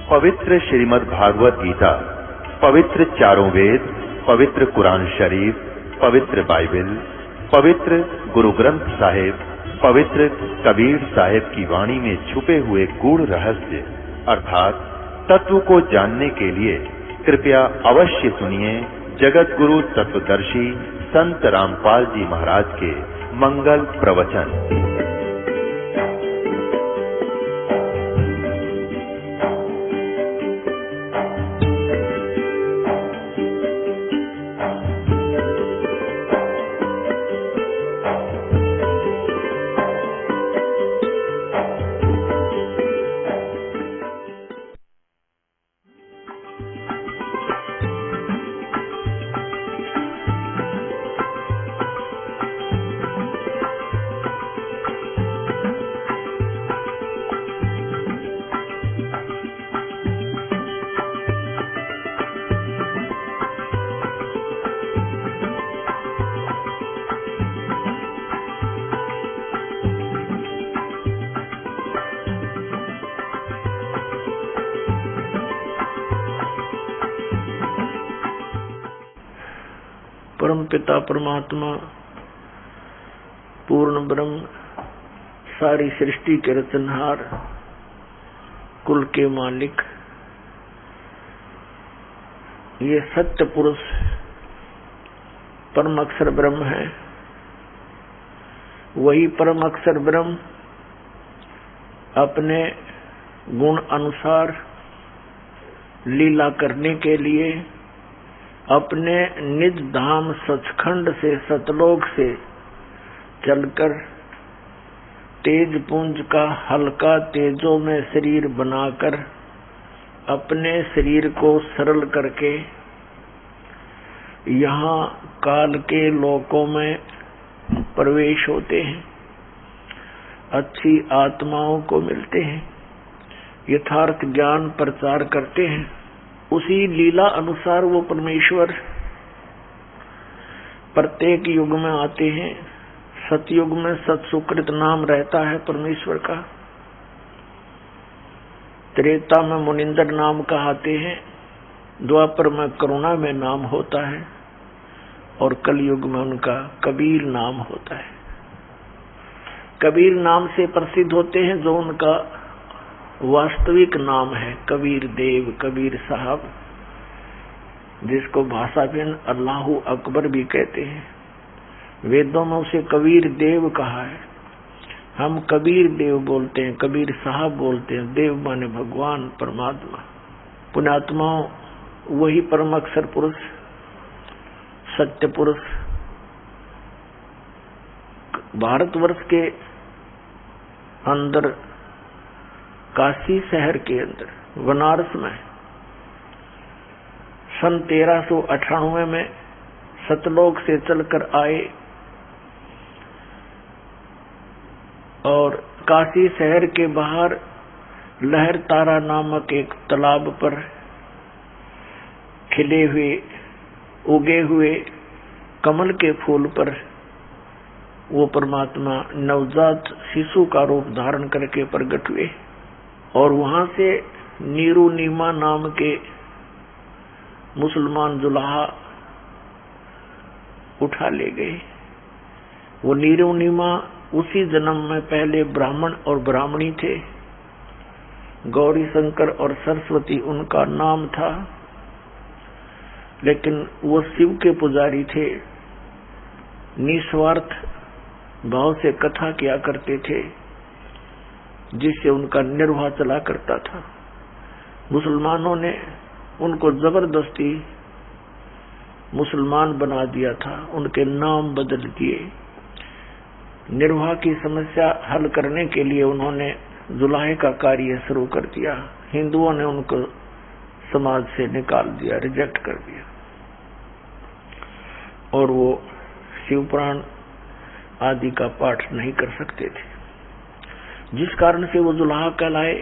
पवित्र श्रीमद् भागवत गीता, पवित्र चारों वेद, पवित्र कुरान शरीफ, पवित्र बाइबल, पवित्र गुरु ग्रंथ साहिब, पवित्र कबीर साहिब की वाणी में छुपे हुए गूढ़ रहस्य अर्थात तत्व को जानने के लिए कृपया अवश्य सुनिए जगत गुरु तत्वदर्शी संत रामपाल जी महाराज के मंगल प्रवचन। परम पिता परमात्मा पूर्ण ब्रह्म सारी सृष्टि के रचनहार कुल के मालिक ये सत्य पुरुष परम अक्षर ब्रह्म है। वही परम अक्षर ब्रह्म अपने गुण अनुसार लीला करने के लिए अपने निज धाम सचखंड से सतलोक से चलकर तेज पुंज का हल्का तेजों में शरीर बनाकर अपने शरीर को सरल करके यहाँ काल के लोकों में प्रवेश होते हैं, अच्छी आत्माओं को मिलते हैं, यथार्थ ज्ञान प्रचार करते हैं। उसी लीला अनुसार वो परमेश्वर प्रत्येक युग में आते हैं। सतयुग में सत्सुकृत नाम रहता है परमेश्वर का, त्रेता में मुनिंदर नाम कहते हैं, द्वापर में करुणा में नाम होता है और कलयुग में उनका कबीर नाम होता है। कबीर नाम से प्रसिद्ध होते हैं जो उनका वास्तविक नाम है, कबीर देव, कबीर साहब, जिसको भाषा में अल्लाहु अकबर भी कहते हैं। वेदों में उसे कबीर देव कहा है। हम कबीर देव बोलते हैं, कबीर साहब बोलते हैं। देव माने भगवान परमात्मा। पुण्यात्माओं, वही परम अक्षर पुरुष, सत्य पुरुष भारतवर्ष के अंदर, काशी शहर के अंदर, बनारस में सन 1398 में सतलोक से चलकर आए और काशी शहर के बाहर लहर तारा नामक एक तालाब पर खिले हुए उगे हुए कमल के फूल पर वो परमात्मा नवजात शिशु का रूप धारण करके प्रकट हुए और वहां से नीरू नीमा नाम के मुसलमान जुलाहा उठा ले गए। वो नीरू नीमा उसी जन्म में पहले ब्राह्मण और ब्राह्मणी थे। गौरी शंकर और सरस्वती उनका नाम था, लेकिन वो शिव के पुजारी थे। निस्वार्थ भाव से कथा किया करते थे, जिससे उनका निर्वाह चला करता था। मुसलमानों ने उनको जबरदस्ती मुसलमान बना दिया था, उनके नाम बदल दिए। निर्वाह की समस्या हल करने के लिए उन्होंने जुलाहे का कार्य शुरू कर दिया। हिंदुओं ने उनको समाज से निकाल दिया, रिजेक्ट कर दिया, और वो शिवपुराण आदि का पाठ नहीं कर सकते थे, जिस कारण से वो जुलाहा कहलाए।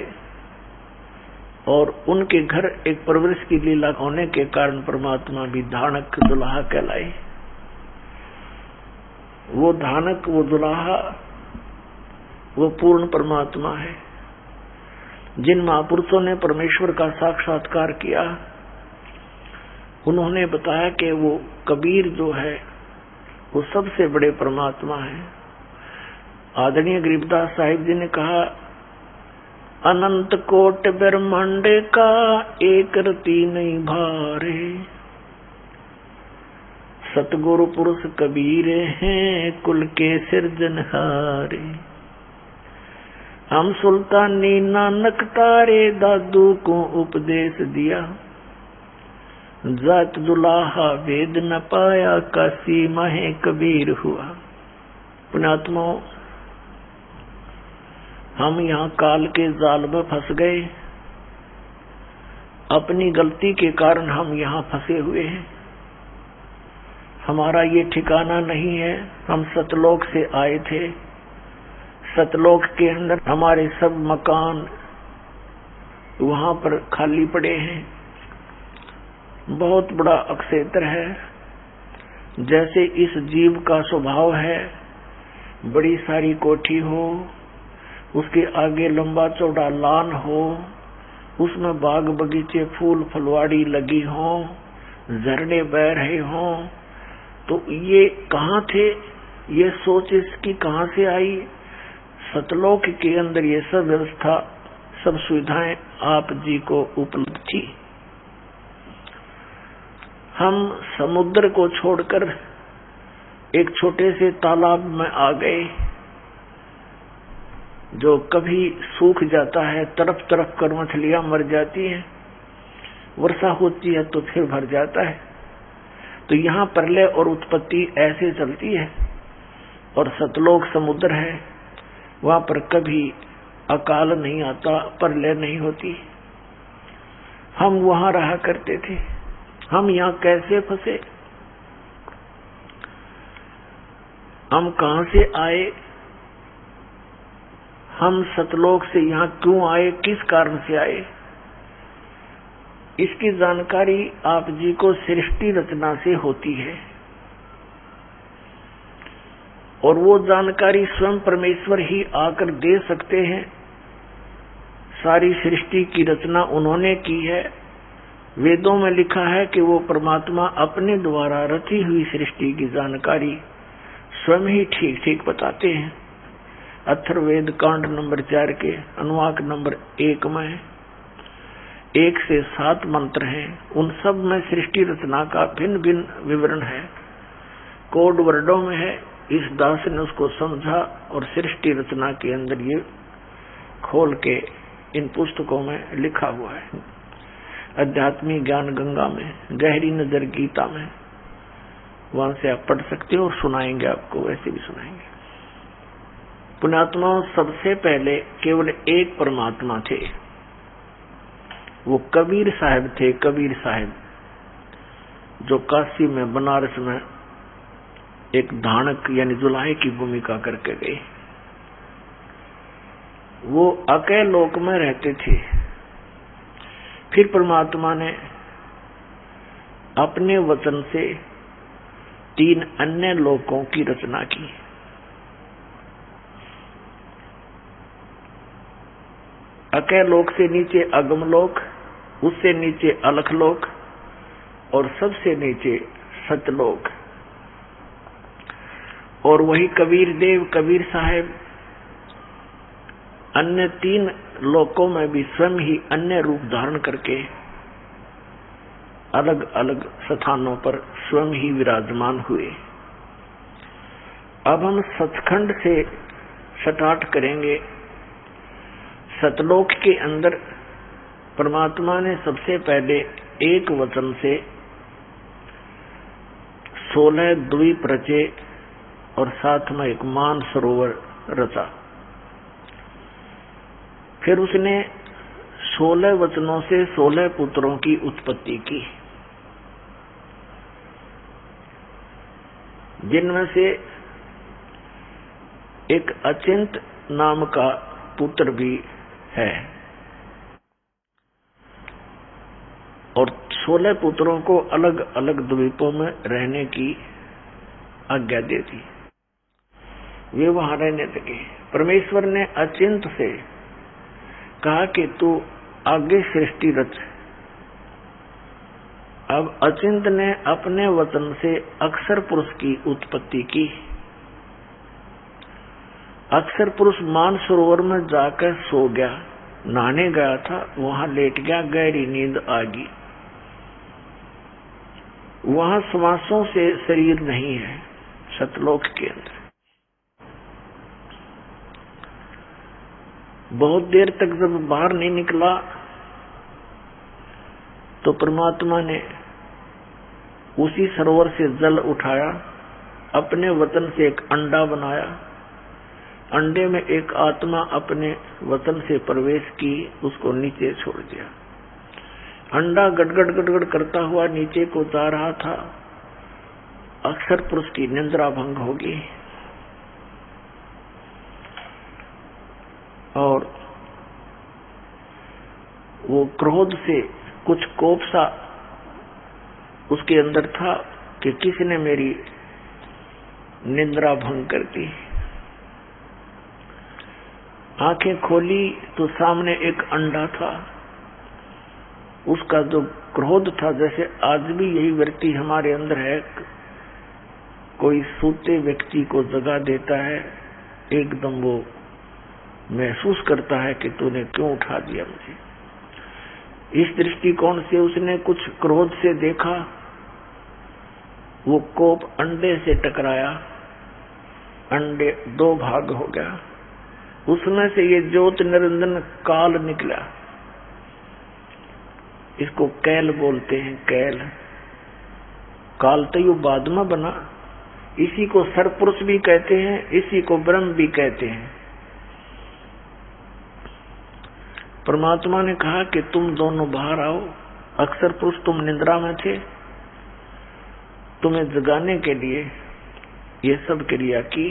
और उनके घर एक परवरिश की लीला होने के कारण परमात्मा भी धानक जुलाहा कहलाए। वो धानक, वो जुलाहा, वो पूर्ण परमात्मा है। जिन महापुरुषों ने परमेश्वर का साक्षात्कार किया, उन्होंने बताया कि वो कबीर जो है वो सबसे बड़े परमात्मा है। आदरणीय गरीबदास साहिब जी ने कहा, अनंत कोट ब्रह्मांड का एक रति नहीं भारे, सतगुरु पुरुष कबीर हैं कुल के सिरजनहारे। हम सुल्तानी नानक तारे दादू को उपदेश दिया, जात दुलाहा वेद न पाया काशी माहे कबीर हुआ। पुण्यात्मा, हम यहाँ काल के जाल में फंस गए। अपनी गलती के कारण हम यहाँ फंसे हुए हैं। हमारा ये ठिकाना नहीं है। हम सतलोक से आए थे। सतलोक के अंदर हमारे सब मकान वहां पर खाली पड़े हैं। बहुत बड़ा अक्षेत्र है। जैसे इस जीव का स्वभाव है, बड़ी सारी कोठी हो, उसके आगे लंबा चौड़ा लान हो, उसमें बाग बगीचे फूल फलवाड़ी लगी हो, झरने बह रहे हो, तो ये कहाँ थे? ये सोच इसकी कहाँ से आई? सतलोक के अंदर ये सब व्यवस्था, सब सुविधाएं आप जी को उपलब्ध थी। हम समुद्र को छोड़कर एक छोटे से तालाब में आ गए, जो कभी सूख जाता है, तरफ तरफ कर मछलियां मर जाती हैं, वर्षा होती है तो फिर भर जाता है। तो यहाँ प्रलय और उत्पत्ति ऐसे चलती है। और सतलोक समुद्र है, वहां पर कभी अकाल नहीं आता, प्रलय नहीं होती। हम वहां रहा करते थे। हम यहाँ कैसे फंसे? हम कहां से आए? हम सतलोक से यहाँ क्यों आए? किस कारण से आए? इसकी जानकारी आप जी को सृष्टि रचना से होती है, और वो जानकारी स्वयं परमेश्वर ही आकर दे सकते हैं। सारी सृष्टि की रचना उन्होंने की है। वेदों में लिखा है कि वो परमात्मा अपने द्वारा रची हुई सृष्टि की जानकारी स्वयं ही ठीक ठीक बताते हैं। अथर्ववेद कांड नंबर 4 के अनुवाक नंबर 1 में 1 से 7 मंत्र हैं। उन सब में सृष्टि रचना का भिन्न भिन्न विवरण है, कोड वर्डों में है। इस दास ने उसको समझा और सृष्टि रचना के अंदर ये खोल के इन पुस्तकों में लिखा हुआ है। अध्यात्मिक ज्ञान गंगा में, गहरी नजर गीता में, वहां से आप पढ़ सकते हो और सुनाएंगे, आपको वैसे भी सुनाएंगे। पुण्यात्माओं, सबसे पहले केवल एक परमात्मा थे, वो कबीर साहब थे। कबीर साहब जो काशी में, बनारस में एक धानक यानी जुलाहे की भूमिका करके गए। वो अकेले लोक में रहते थे। फिर परमात्मा ने अपने वचन से 3 अन्य लोकों की रचना की। अकेले लोक से नीचे अगमलोक, उससे नीचे अलखलोक और सबसे नीचे सतलोक। और वही कबीर देव, कबीर साहब अन्य 3 लोकों में भी स्वयं ही अन्य रूप धारण करके अलग अलग स्थानों पर स्वयं ही विराजमान हुए। अब हम सचखंड से स्टार्ट करेंगे। सतलोक के अंदर परमात्मा ने सबसे पहले एक वचन से 16 द्वीप रचे और साथ में एक मान सरोवर रचा। फिर उसने 16 वचनों से 16 पुत्रों की उत्पत्ति की, जिनमें से एक अचिंत नाम का पुत्र भी है। और 16 पुत्रों को अलग अलग द्वीपों में रहने की आज्ञा दे दी। वे वहां रहने लगे। परमेश्वर ने अचिंत से कहा कि तू आगे सृष्टि रच। अब अचिंत ने अपने वचन से अक्षर पुरुष की उत्पत्ति की। अक्षर पुरुष मानसरोवर में जाकर सो गया, नहाने गया था, वहां लेट गया, गहरी नींद आ गई। वहां श्वासों से शरीर नहीं है सतलोक के अंदर। बहुत देर तक जब बाहर नहीं निकला तो परमात्मा ने उसी सरोवर से जल उठाया, अपने वतन से एक अंडा बनाया, अंडे में एक आत्मा अपने वतन से प्रवेश की, उसको नीचे छोड़ दिया। अंडा गड़गड़ गड़गड़ करता हुआ नीचे को जा रहा था। अक्षर पुरुष की निद्रा भंग होगी और वो क्रोध से कुछ कोप सा उसके अंदर था कि किसने मेरी निद्रा भंग कर दी। आंखें खोली तो सामने एक अंडा था। उसका जो क्रोध था, जैसे आज भी यही वृत्ति हमारे अंदर है, कोई सोते व्यक्ति को जगा देता है, एकदम वो महसूस करता है कि तूने क्यों उठा दिया मुझे। इस दृष्टिकोण से उसने कुछ क्रोध से देखा, वो कोप अंडे से टकराया, अंडे दो भाग हो गया, उसमें से ये ज्योत निरंजन काल निकला। इसको कैल बोलते हैं, कैल। काल तो यू बाद में बना, इसी को सरपुरुष भी कहते हैं, इसी को ब्रह्म भी कहते हैं। परमात्मा ने कहा कि तुम दोनों बाहर आओ। अक्षर पुरुष तुम निद्रा में थे, तुम्हें जगाने के लिए ये सब क्रिया की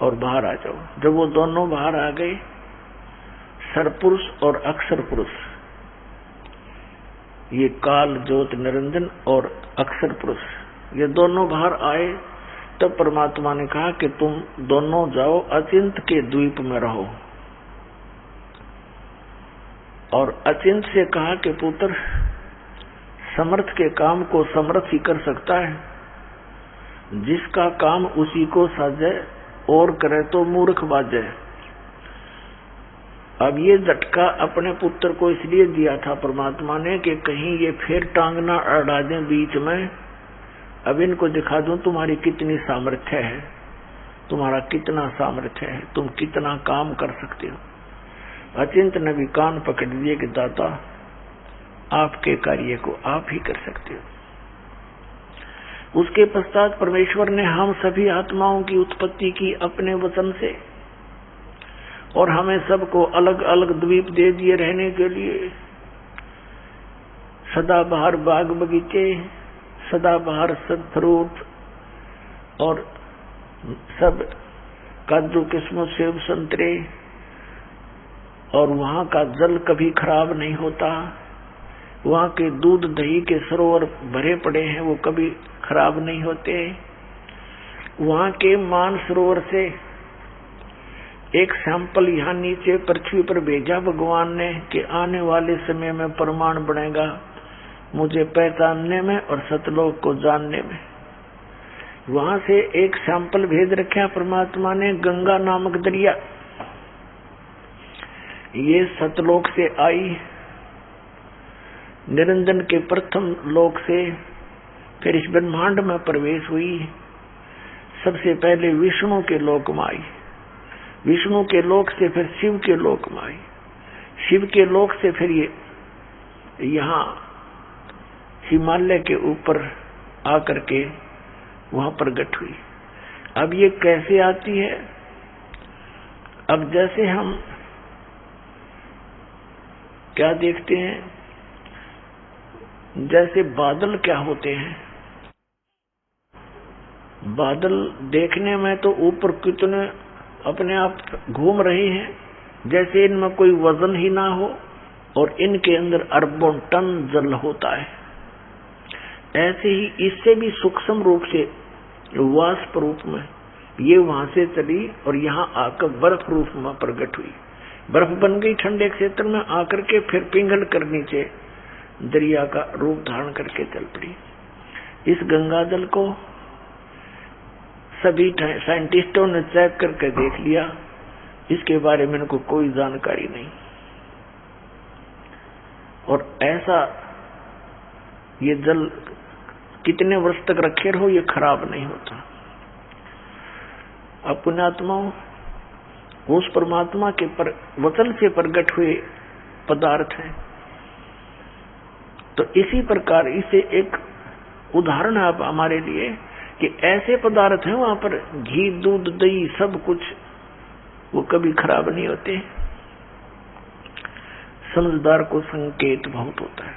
और बाहर आ जाओ। जब वो दोनों बाहर आ गए, सरपुरुष और अक्षर पुरुष, ये काल ज्योत निरंजन और अक्षर पुरुष, ये दोनों बाहर आए। तब परमात्मा ने कहा कि तुम दोनों जाओ अचिंत के द्वीप में रहो। और अचिंत से कहा कि पुत्र, समर्थ के काम को समर्थ ही कर सकता है, जिसका काम उसी को साजे और करे तो मूर्ख बाजे। अब ये झटका अपने पुत्र को इसलिए दिया था परमात्मा ने कि कहीं ये फिर टांग ना अड़ा दें बीच में। अब इनको दिखा दूं तुम्हारी कितनी सामर्थ्य है, तुम्हारा कितना सामर्थ्य है, तुम कितना काम कर सकते हो। अचिंत ने भी कान पकड़ दिए कि दाता, आपके कार्य को आप ही कर सकते हो। उसके पश्चात परमेश्वर ने हम सभी आत्माओं की उत्पत्ति की अपने वचन से, और हमें सबको अलग अलग द्वीप दे दिए रहने के लिए। सदाबहार बाग बगीचे, सदाबहार सब फ्रूट और सब काजू किस्मत सेब संतरे, और वहां का जल कभी खराब नहीं होता। वहां के दूध दही के सरोवर भरे पड़े हैं, वो कभी खराब नहीं होते। वहां के मानसरोवर से एक सैंपल यहाँ नीचे पृथ्वी पर भेजा भगवान ने कि आने वाले समय में प्रमाण बनेगा मुझे पहचानने में और सतलोक को जानने में। वहां से एक सैंपल भेज रखा परमात्मा ने, गंगा नामक दरिया। ये सतलोक से आई, निरंजन के प्रथम लोक से, फिर इस ब्रह्मांड में प्रवेश हुई। सबसे पहले विष्णु के लोक में आई, विष्णु के लोक से फिर शिव के लोक में आई, शिव के लोक से फिर ये यहाँ हिमालय के ऊपर आकर के वहां प्रकट हुई। अब ये कैसे आती है? अब जैसे हम क्या देखते हैं, जैसे बादल क्या होते हैं, बादल देखने में तो ऊपर कितने अपने आप घूम रहे हैं, जैसे इनमें कोई वजन ही ना हो और इनके अंदर अरबों टन जल होता है। ऐसे ही इससे भी सूक्ष्म रूप से वाष्प रूप में ये वहां से चली और यहाँ आकर बर्फ रूप में प्रकट हुई। बर्फ बन गई ठंडे क्षेत्र में आकर के फिर पिघल कर नीचे दरिया का रूप धारण करके चल पड़ी। इस गंगा जल को सभी साइंटिस्टों ने चेक करके देख लिया, इसके बारे में इनको कोई जानकारी नहीं। और ऐसा ये जल कितने वर्ष तक रखे रहो ये खराब नहीं होता। अब पुण्यात्माओं, उस परमात्मा के वचन से प्रकट हुए पदार्थ हैं। तो इसी प्रकार इसे एक उदाहरण है आप हमारे लिए कि ऐसे पदार्थ हैं वहां पर घी, दूध, दही सब कुछ, वो कभी खराब नहीं होते। समझदार को संकेत बहुत होता है।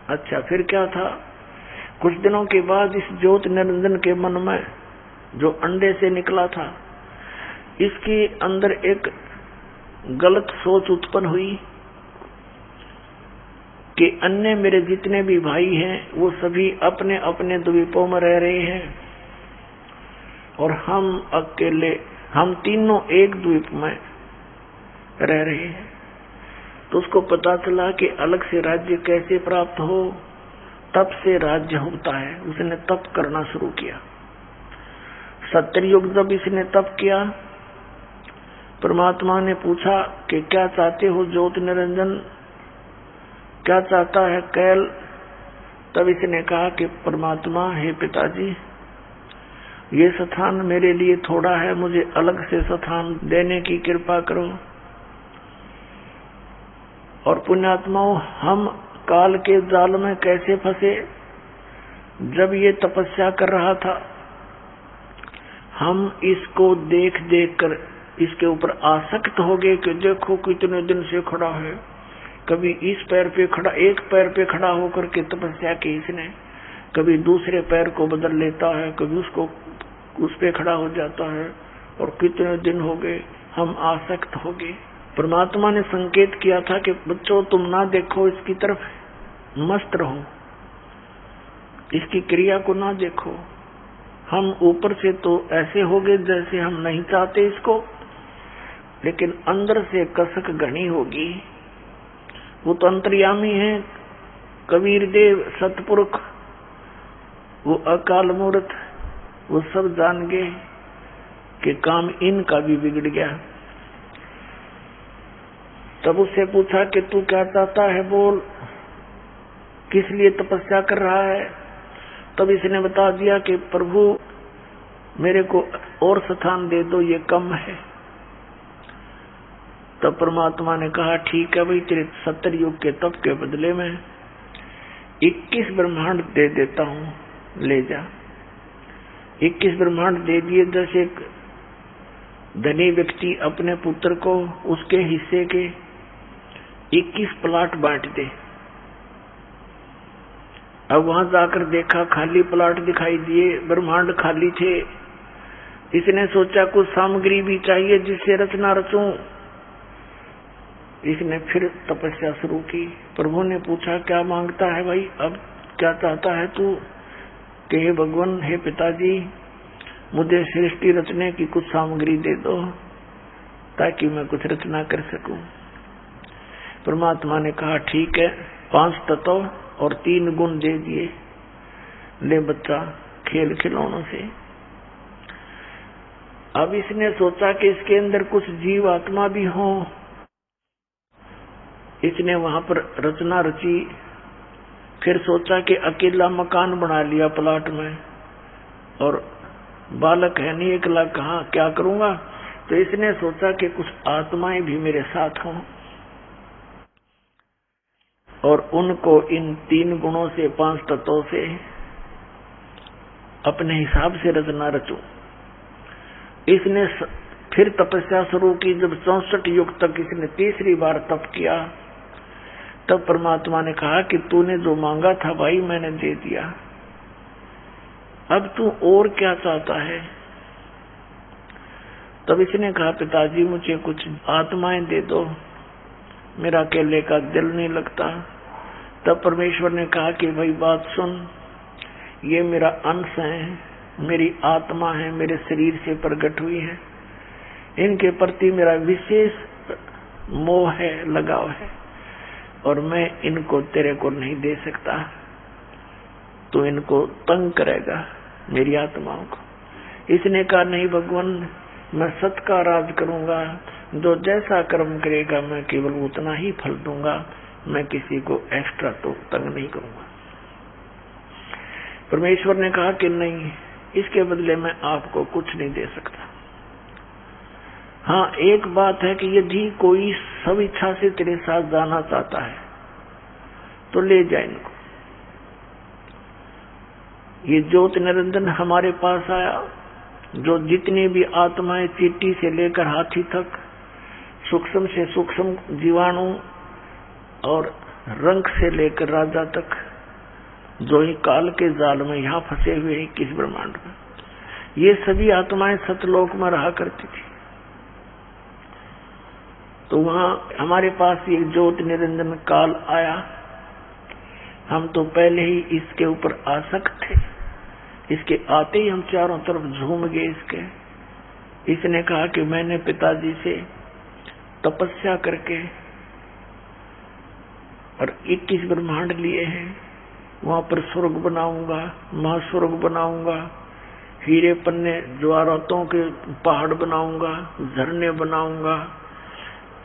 अच्छा, फिर क्या था? कुछ दिनों के बाद इस ज्योत निरंजन के मन में जो अंडे से निकला था, इसके अंदर एक गलत सोच उत्पन्न हुई कि अन्य मेरे जितने भी भाई हैं वो सभी अपने अपने द्वीपों में रह रहे हैं और हम अकेले, हम तीनों एक द्वीप में रह रहे हैं। तो उसको पता चला कि अलग से राज्य कैसे प्राप्त हो, तप से राज्य होता है। उसने तप करना शुरू किया। सत्ययुग जब इसने तप किया, परमात्मा ने पूछा कि क्या चाहते हो ज्योति निरंजन, क्या चाहता है कैल? तब इसने कहा कि परमात्मा, हे पिताजी, ये स्थान मेरे लिए थोड़ा है, मुझे अलग से स्थान देने की कृपा करो। और पुण्यात्माओं, हम काल के जाल में कैसे फंसे? जब ये तपस्या कर रहा था, हम इसको देख देख कर इसके ऊपर आसक्त हो गए कि देखो कितने दिन से खड़ा है। कभी इस पैर पे खड़ा, एक पैर पे खड़ा होकर के तपस्या की इसने, कभी दूसरे पैर को बदल लेता है, कभी उसको उस पे खड़ा हो जाता है, और कितने दिन हो गए हम आसक्त हो गए। परमात्मा ने संकेत किया था कि बच्चों तुम ना देखो इसकी तरफ, मस्त रहो, इसकी क्रिया को ना देखो। हम ऊपर से तो ऐसे हो गए जैसे हम नहीं चाहते इसको, लेकिन अंदर से कसक घनी होगी। वो तो अंतर्यामी है, कबीर देव, सतपुरुष, वो अकाल मूर्त, वो सब जान गए कि काम इनका भी बिगड़ गया। तब उससे पूछा कि तू क्या चाहता है, बोल, किस लिए तपस्या कर रहा है? तब इसने बता दिया कि प्रभु मेरे को और स्थान दे दो, ये कम है। तब परमात्मा ने कहा ठीक है भाई, तेरे 70 युग के तप के बदले में 21 ब्रह्मांड दे देता हूँ, ले जा। 21 ब्रह्मांड दे दिए। जैसे एक धनी व्यक्ति अपने पुत्र को उसके हिस्से के 21 प्लाट बांट दे। अब वहां जाकर देखा खाली प्लाट दिखाई दिए, ब्रह्मांड खाली थे। इसने सोचा कुछ सामग्री भी चाहिए जिससे रचना रचूं। इसने फिर तपस्या शुरू की। प्रभु ने पूछा क्या मांगता है भाई, अब क्या चाहता है तू? कि हे भगवान, हे पिताजी, मुझे सृष्टि रचने की कुछ सामग्री दे दो ताकि मैं कुछ रचना कर सकूं। परमात्मा ने कहा ठीक है, 5 तत्व और 3 गुण दे दिए, ले बच्चा खेल खिलौनों से। अब इसने सोचा कि इसके अंदर कुछ जीव आत्मा भी हो। इसने वहां पर रचना रची। फिर सोचा कि अकेला मकान बना लिया प्लाट में, और बालक है नहीं, अकेला कहाँ क्या करूंगा। तो इसने सोचा कि कुछ आत्माएं भी मेरे साथ हों और उनको इन 3 गुणों से, 5 तत्वों से अपने हिसाब से रचना रचूं। इसने फिर तपस्या शुरू की। जब 64 युग तक इसने तीसरी बार तप किया, तब परमात्मा ने कहा कि तूने जो मांगा था भाई मैंने दे दिया, अब तू और क्या चाहता है? तब इसने कहा पिताजी मुझे कुछ आत्माएं दे दो, मेरा अकेले का दिल नहीं लगता। तब परमेश्वर ने कहा कि भाई बात सुन, ये मेरा अंश है, मेरी आत्मा है, मेरे शरीर से प्रकट हुई है, इनके प्रति मेरा विशेष मोह है, लगाव है, और मैं इनको तेरे को नहीं दे सकता, तो इनको तंग करेगा मेरी आत्माओं को। इसने कहा नहीं भगवान, मैं सत का राज करूंगा, जो जैसा कर्म करेगा मैं केवल उतना ही फल दूंगा, मैं किसी को एक्स्ट्रा तो तंग नहीं करूंगा। परमेश्वर ने कहा कि नहीं, इसके बदले मैं आपको कुछ नहीं दे सकता। हाँ, एक बात है कि यदि कोई सब इच्छा से तेरे साथ जाना चाहता है तो ले जाए इनको। ये ज्योति निरंजन हमारे पास आया, जो जितनी भी आत्माएं चींटी से लेकर हाथी तक, सूक्ष्म से सूक्ष्म जीवाणु और रंग से लेकर राजा तक, जो ही काल के जाल में यहाँ फंसे हुए हैं किस ब्रह्मांड में, ये सभी आत्माएं सतलोक में रहा करती थी। तो वहां हमारे पास एक ज्योति निरंजन काल आया। हम तो पहले ही इसके ऊपर आसक्त थे, इसके आते ही हम चारों तरफ झूम गए इसके। इसने कहा कि मैंने पिताजी से तपस्या करके और 21 ब्रह्मांड लिए हैं, वहां पर स्वर्ग बनाऊंगा, महास्वर्ग बनाऊंगा, हीरे पन्ने ज्वारातों के पहाड़ बनाऊंगा, झरने बनाऊंगा,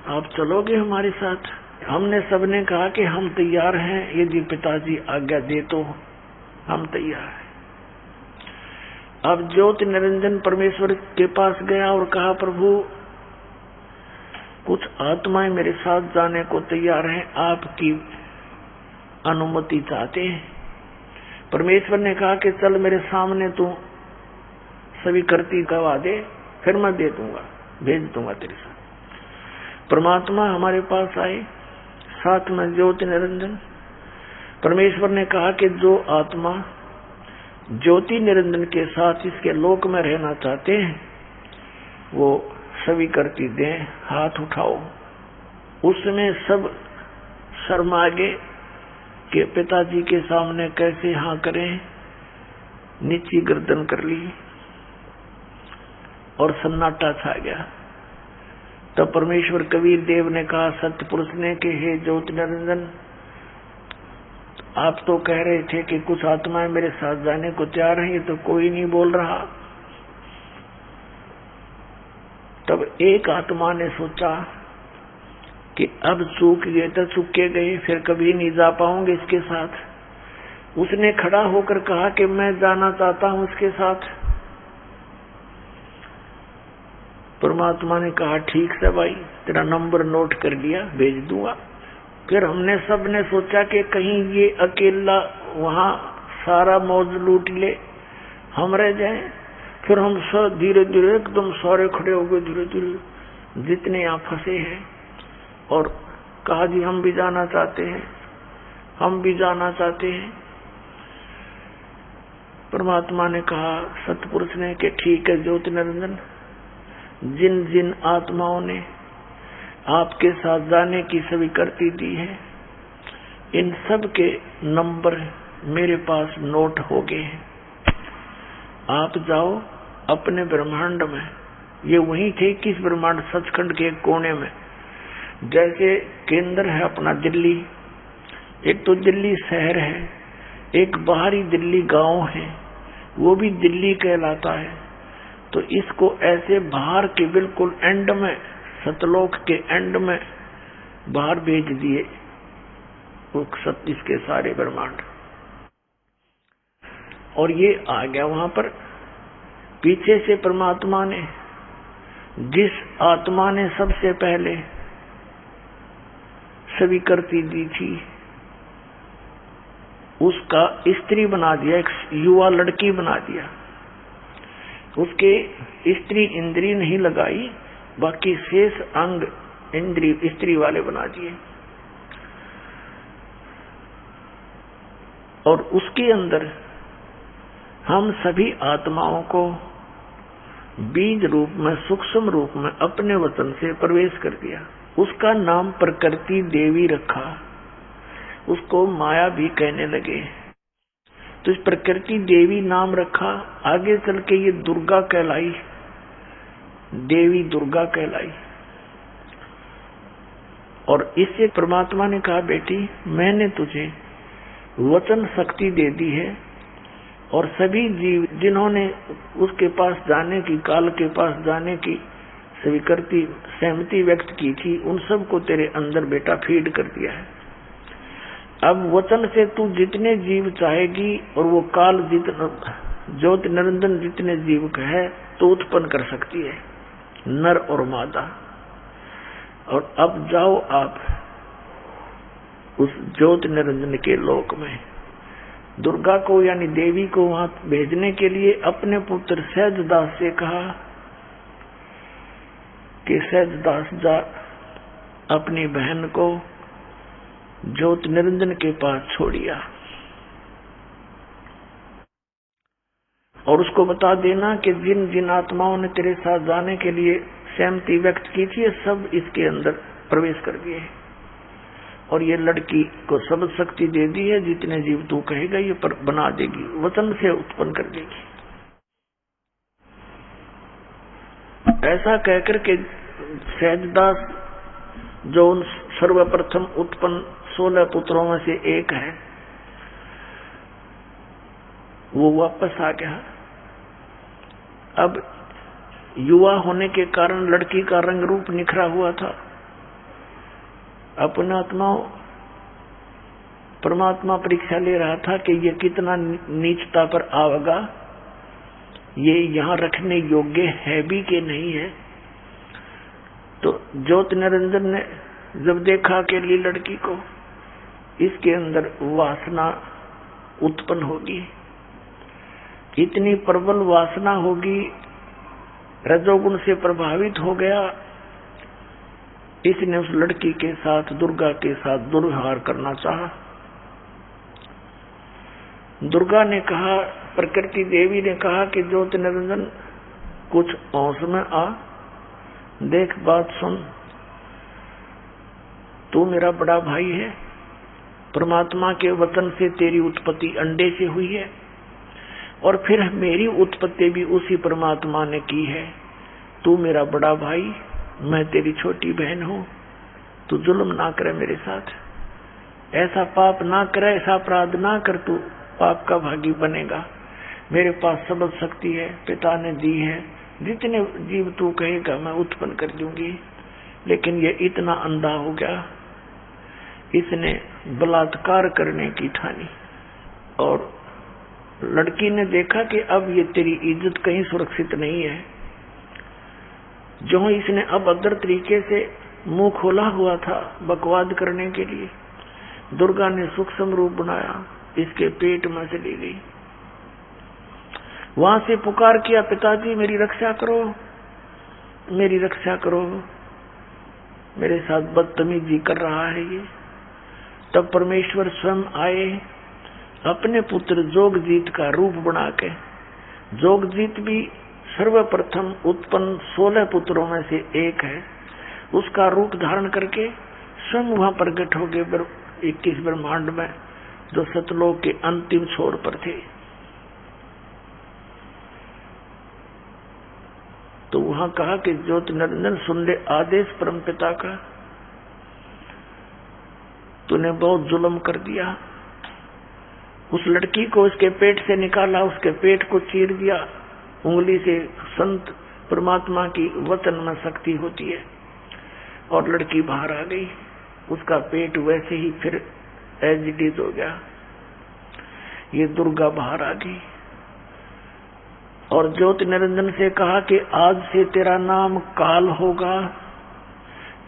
आप चलोगे हमारे साथ? हमने सबने कहा कि हम तैयार हैं, यदि पिताजी आज्ञा दे तो हम तैयार हैं। अब ज्योति निरंजन परमेश्वर के पास गया और कहा, प्रभु कुछ आत्माएं मेरे साथ जाने को तैयार हैं, आपकी अनुमति चाहते हैं। परमेश्वर ने कहा कि चल मेरे सामने तू सभी करती गवा दे, फिर मैं दे दूंगा, भेज दूंगा तेरे साथ। परमात्मा हमारे पास आए, साथ में ज्योति निरंजन। परमेश्वर ने कहा कि जो आत्मा ज्योति निरंजन के साथ इसके लोक में रहना चाहते हैं वो सभी करती दें, हाथ उठाओ। उसमें सब शर्मा गए कि पिताजी के सामने कैसे हाँ करें, नीची गर्दन कर ली और सन्नाटा छा गया। तब परमेश्वर कबीर देव ने कहा सत्य पुरुष ने कि हे ज्योति निरंजन, आप तो कह रहे थे कि कुछ आत्माएं मेरे साथ जाने को तैयार हैं, ये तो कोई नहीं बोल रहा। तब एक आत्मा ने सोचा कि अब चूक गए तो चूके गए, फिर कभी नहीं जा पाऊंगे इसके साथ। उसने खड़ा होकर कहा कि मैं जाना चाहता हूं इसके साथ। परमात्मा ने कहा ठीक से भाई, तेरा नंबर नोट कर लिया, भेज दूंगा। फिर हमने सब ने सोचा कि कहीं ये अकेला वहां सारा मौज लूट ले, हम रह जाएं। फिर हम सब धीरे धीरे एकदम सारे खड़े हो गए, धीरे धीरे जितने यहाँ फंसे हैं, और कहा जी हम भी जाना चाहते हैं, हम भी जाना चाहते हैं। परमात्मा ने कहा सतपुरुष ने कि ठीक है ज्योति निरंजन, जिन जिन आत्माओं ने आपके साथ जाने की स्वीकृति दी है, इन सब के नंबर मेरे पास नोट हो गए हैं। आप जाओ अपने ब्रह्मांड में, ये वही थे किस ब्रह्मांड, सचखंड के कोने में। जैसे केंद्र है अपना दिल्ली, एक तो दिल्ली शहर है, एक बाहरी दिल्ली गांव है, वो भी दिल्ली कहलाता है। तो इसको ऐसे बाहर के बिल्कुल एंड में, सतलोक के एंड में बाहर भेज दिए वो सब इसके सारे ब्रह्मांड, और ये आ गया वहां पर। पीछे से परमात्मा ने, जिस आत्मा ने सबसे पहले स्वीकृति दी थी, उसका स्त्री बना दिया, एक युवा लड़की बना दिया। उसके स्त्री इंद्री नहीं लगाई, बाकी शेष अंग इंद्री स्त्री वाले बना दिए। और उसके अंदर हम सभी आत्माओं को बीज रूप में, सूक्ष्म रूप में अपने वचन से प्रवेश कर दिया। उसका नाम प्रकृति देवी रखा, उसको माया भी कहने लगे। तो इस प्रकृति देवी नाम रखा। आगे चल के ये दुर्गा कहलाई, देवी दुर्गा कहलाई। और इससे परमात्मा ने कहा, बेटी मैंने तुझे वचन शक्ति दे दी है, और सभी जीव जिन्होंने उसके पास जाने की, काल के पास जाने की स्वीकृति सहमति व्यक्त की थी, उन सबको तेरे अंदर बेटा फीड कर दिया है। अब वचन से तू जितने जीव चाहेगी, और वो काल जितना ज्योति निरंजन जितने जीव का है तो उत्पन्न कर सकती है, नर और मादा। और अब जाओ आप उस ज्योति निरंजन के लोक में। दुर्गा को यानी देवी को वहां भेजने के लिए अपने पुत्र सहजदास से कहा कि सहजदास जा अपनी बहन को ज्योति निरंजन के पास छोड़िया, और उसको बता देना कि जिन जिन आत्माओं ने तेरे साथ जाने के लिए सहमति व्यक्त की थी, सब इसके अंदर प्रवेश कर दिए, और ये लड़की को सब शक्ति दे दी है, जितने जीव तू कहेगा ये पर बना देगी, वचन से उत्पन्न कर देगी। ऐसा कहकर के सहजदास जो उन सर्वप्रथम उत्पन्न 16 पुत्रों में से एक है, वो वापस आ गया। अब युवा होने के कारण लड़की का रंग रूप निखरा हुआ था। अपने आत्मा परमात्मा परीक्षा ले रहा था कि ये कितना नीचता पर आवेगा, ये यहाँ रखने योग्य है भी कि नहीं है। तो ज्योति निरंजन ने जब देखा अकेली लड़की को, इसके अंदर वासना उत्पन्न होगी, इतनी प्रबल वासना होगी, रजोगुण से प्रभावित हो गया। इसने उस लड़की के साथ, दुर्गा के साथ दुर्व्यवहार करना चाहा। दुर्गा ने कहा, प्रकृति देवी ने कहा कि ज्योति निरंजन कुछ होश में आ, देख बात सुन, तू मेरा बड़ा भाई है, परमात्मा के वचन से तेरी उत्पत्ति अंडे से हुई है, और फिर मेरी उत्पत्ति भी उसी परमात्मा ने की है। तू मेरा बड़ा भाई, मैं तेरी छोटी बहन हूं, तू जुल्म ना करे मेरे साथ, ऐसा पाप ना करे, ऐसा अपराध ना कर, तू पाप का भागी बनेगा। मेरे पास सब शक्ति है, पिता ने दी है, जितने जीव तू कहेगा मैं उत्पन्न कर दूंगी। लेकिन ये इतना अंधा हो गया, इसने बलात्कार करने की ठानी, और लड़की ने देखा कि अब ये तेरी इज्जत कहीं सुरक्षित नहीं है। जो इसने अब अदर तरीके से मुंह खोला हुआ था बकवाद करने के लिए, दुर्गा ने सूक्ष्म रूप बनाया, इसके पेट में से ली गई। वहां से पुकार किया, पिताजी मेरी रक्षा करो, मेरी रक्षा करो, मेरे साथ बदतमीजी कर रहा है ये। तब परमेश्वर स्वयं आए, अपने पुत्र जोगजीत का रूप बना के। जोगजीत भी सर्वप्रथम उत्पन्न 16 पुत्रों में से एक है। उसका रूप धारण करके स्वयं वहां प्रकट हो गए 21 ब्रह्मांड में, जो सतलोक के अंतिम छोर पर थे। तो वहां कहा कि ज्योति निरंजन सुन ले आदेश परमपिता का, तूने बहुत जुल्म कर दिया। उस लड़की को उसके पेट से निकाला, उसके पेट को चीर दिया उंगली से। संत परमात्मा की वचन में शक्ति होती है, और लड़की बाहर आ गई। उसका पेट वैसे ही फिर एज इट इज हो गया। ये दुर्गा बाहर आ गई और ज्योति निरंजन से कहा कि आज से तेरा नाम काल होगा।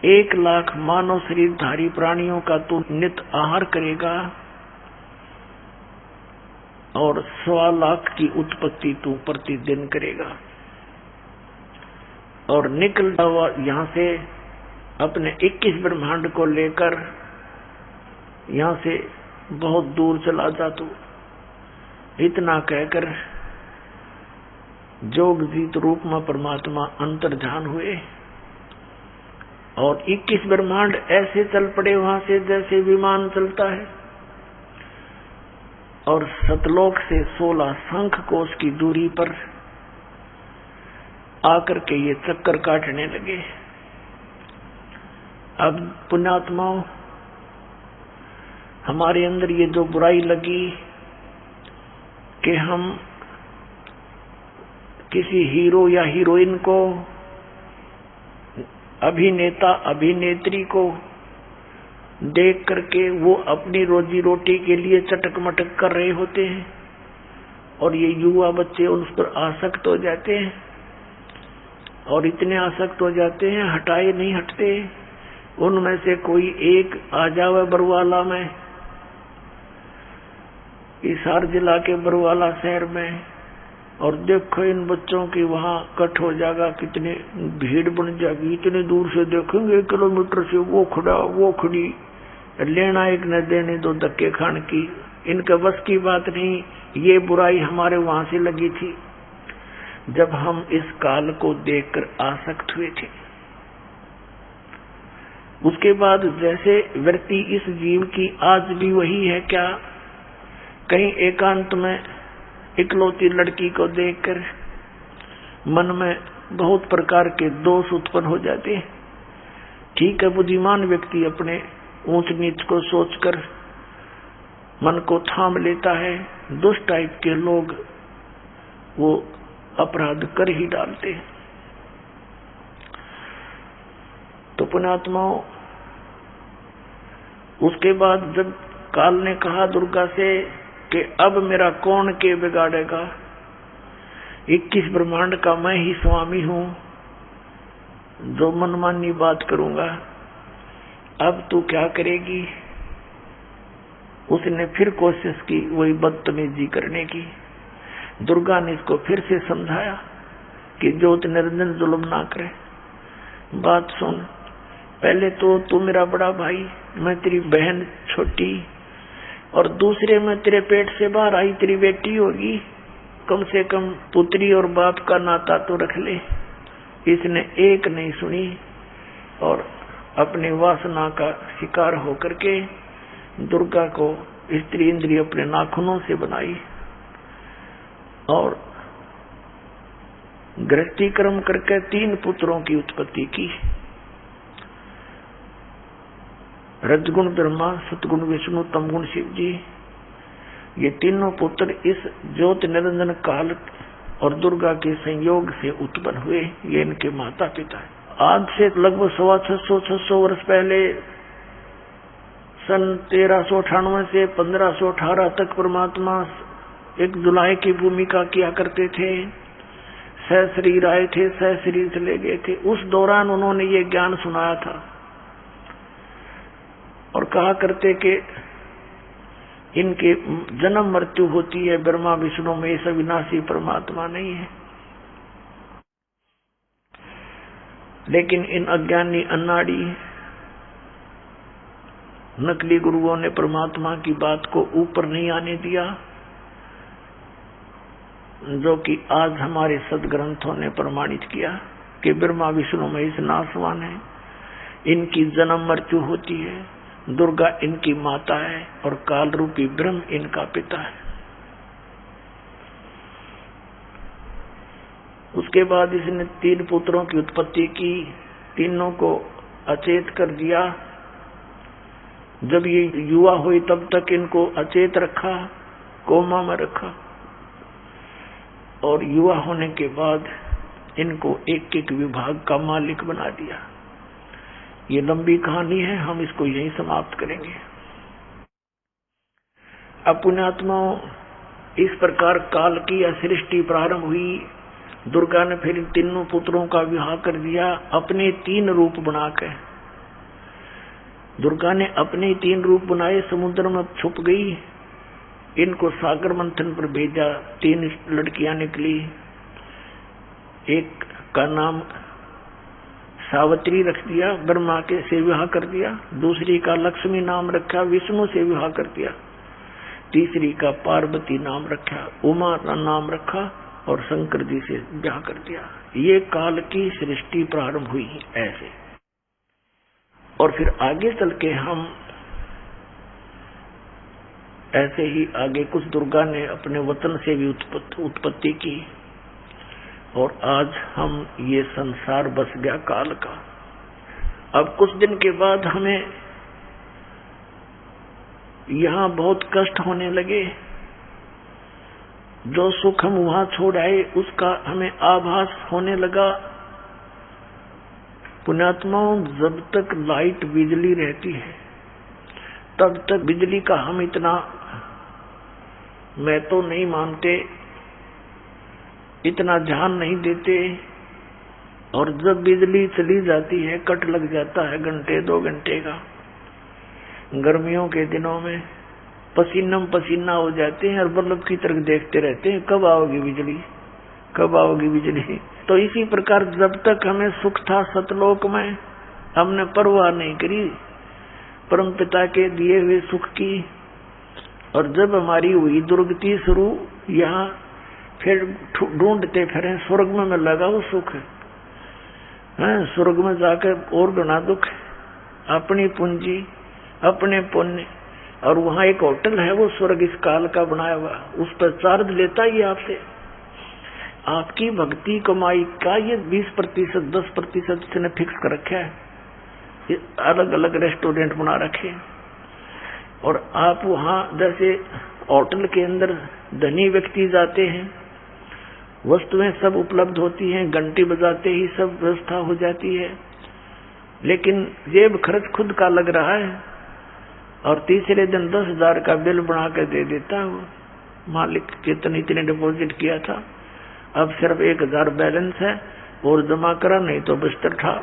1 लाख मानव शरीरधारी प्राणियों का तू नित आहार करेगा, और 1.25 लाख की उत्पत्ति तू प्रतिदिन करेगा। और निकल जाओ यहाँ से, अपने 21 ब्रह्मांड को लेकर यहाँ से बहुत दूर चला जा तू। इतना कहकर जोगजीत रूप में परमात्मा अंतर्ध्यान हुए, और 21 ब्रह्मांड ऐसे चल पड़े वहां से जैसे विमान चलता है। और सतलोक से 16 शंख कोश की दूरी पर आकर के ये चक्कर काटने लगे। अब पुण्यात्माओं, हमारे अंदर ये जो बुराई लगी कि हम किसी हीरो या हीरोइन को, अभिनेता अभिनेत्री को देख करके वो अपनी रोजी रोटी के लिए चटक मटक कर रहे होते हैं, और ये युवा बच्चे उन पर आसक्त हो जाते हैं, और इतने आसक्त हो जाते हैं हटाए नहीं हटते। उनमें से कोई एक आ जावे बरवाला में, हिसार जिला के बरवाला शहर में, और देखो इन बच्चों की वहां कट हो जाएगा, कितने भीड़ बन जाएगी, इतने दूर से देखेंगे 1 किलोमीटर से वो खड़ा वो खड़ी, लेना एक न देने दो धक्के खान की, इनका बस की बात नहीं। ये बुराई हमारे वहां से लगी थी जब हम इस काल को देखकर आसक्त हुए थे। उसके बाद जैसे व्यक्ति इस जीव की आज भी वही है क्या, कहीं एकांत में इकलौती लड़की को देखकर मन में बहुत प्रकार के दोष उत्पन्न हो जाते हैं। ठीक है, बुद्धिमान व्यक्ति अपने ऊंच नीच को सोचकर मन को थाम लेता है, दुष्ट टाइप के लोग वो अपराध कर ही डालते हैं। तो पुण्यात्माओं, उसके बाद जब काल ने कहा दुर्गा से कि अब मेरा कौन के बिगाड़ेगा, 21 ब्रह्मांड का मैं ही स्वामी हूं, जो मनमानी बात करूंगा, अब तू क्या करेगी। उसने फिर कोशिश की वही बदतमीजी करने की। दुर्गा ने इसको फिर से समझाया कि ज्योत निरंजन जुल्म ना करे, बात सुन, पहले तो तू मेरा बड़ा भाई, मैं तेरी बहन छोटी, और दूसरे में तेरे पेट से बाहर आई तेरी बेटी होगी, कम से कम पुत्री और बाप का नाता तो रख ले। इसने एक नहीं सुनी और अपने वासना का शिकार होकर के दुर्गा को स्त्री इंद्रिय अपने नाखूनों से बनाई और गृहस्थी कर्म करके 3 पुत्रों की उत्पत्ति की। रजगुण ब्रह्मा, सतगुण विष्णु, तमगुण शिव जी, ये तीनों पुत्र इस ज्योत निरंजन काल और दुर्गा के संयोग से उत्पन्न हुए। ये इनके माता पिता है। आज से लगभग 600 वर्ष पहले सन 1398 से 1518 तक परमात्मा एक जुलाई की भूमिका किया करते थे। सहशरीर आए थे, सहशरीर चले गए थे। उस दौरान उन्होंने ये ज्ञान सुनाया था और कहा करते कि इनके जन्म मृत्यु होती है ब्रह्मा विष्णु में, ये अविनाशी परमात्मा नहीं है। लेकिन इन अज्ञानी अन्नाड़ी नकली गुरुओं ने परमात्मा की बात को ऊपर नहीं आने दिया, जो कि आज हमारे सदग्रंथों ने प्रमाणित किया कि ब्रह्मा विष्णु महेश नासवान है, इनकी जन्म मृत्यु होती है, दुर्गा इनकी माता है और काल रूपी ब्रह्म इनका पिता है। उसके बाद इसने 3 पुत्रों की उत्पत्ति की, तीनों को अचेत कर दिया। जब ये युवा हुई तब तक इनको अचेत रखा, कोमा में रखा, और युवा होने के बाद इनको एक एक विभाग का मालिक बना दिया। ये लंबी कहानी है, हम इसको यहीं समाप्त करेंगे। अब पुण्यात्माओं, इस प्रकार काल की सृष्टि प्रारंभ हुई। दुर्गा ने फिर इन तीनों पुत्रों का विवाह कर दिया अपने 3 रूप बनाकर। दुर्गा ने अपने 3 रूप बनाए, समुद्र में छुप गई, इनको सागर मंथन पर भेजा। 3 लड़कियां निकली, एक का नाम सावित्री रख दिया, ब्रह्मा के से विवाह कर दिया। दूसरी का लक्ष्मी नाम रखा, विष्णु से विवाह कर दिया। तीसरी का पार्वती नाम रखा, उमा का नाम रखा और शंकर जी से विवाह कर दिया। ये काल की सृष्टि प्रारंभ हुई ऐसे। और फिर आगे चल के हम ऐसे ही आगे कुछ दुर्गा ने अपने वतन से भी उत्पत्ति की, और आज हम ये संसार बस गया काल का। अब कुछ दिन के बाद हमें यहाँ बहुत कष्ट होने लगे। जो सुख हम वहां छोड़ आए उसका हमें आभास होने लगा। पुण्यात्माओं, जब तक लाइट बिजली रहती है तब तक बिजली का हम इतना मैं तो नहीं मानते, इतना ध्यान नहीं देते। और जब बिजली चली जाती है, कट लग जाता है घंटे 2 घंटे का, गर्मियों के दिनों में पसीना पसीना हो जाते हैं और बल्ब की तरफ देखते रहते हैं, कब आओगी बिजली, कब आओगी बिजली। तो इसी प्रकार जब तक हमें सुख था सतलोक में, हमने परवाह नहीं करी परम पिता के दिए हुए सुख की। और जब हमारी हुई दुर्गति शुरू, यहाँ फिर ढूंढते फिरे स्वर्ग में लगा वो सुख है, स्वर्ग में जाकर और घना दुख, अपनी पूंजी अपने पुण्य। और वहां एक होटल है, वो स्वर्ग इस काल का बनाया हुआ, उस पर चार्ज लेता ही आपसे। आपकी भक्ति कमाई का ये 20% 10% इसने फिक्स कर रखा है, ये अलग अलग रेस्टोरेंट बना रखे। और आप वहां जैसे होटल के अंदर धनी व्यक्ति जाते हैं, वस्तुएं सब उपलब्ध होती हैं, घंटी बजाते ही सब व्यवस्था हो जाती है, लेकिन जेब खर्च खुद का लग रहा है। और तीसरे दिन 10,000 का बिल बना कर दे देता है मालिक, कितने इतने डिपॉजिट किया था, अब सिर्फ 1,000 बैलेंस है और जमा करा, नहीं तो बिस्तर था।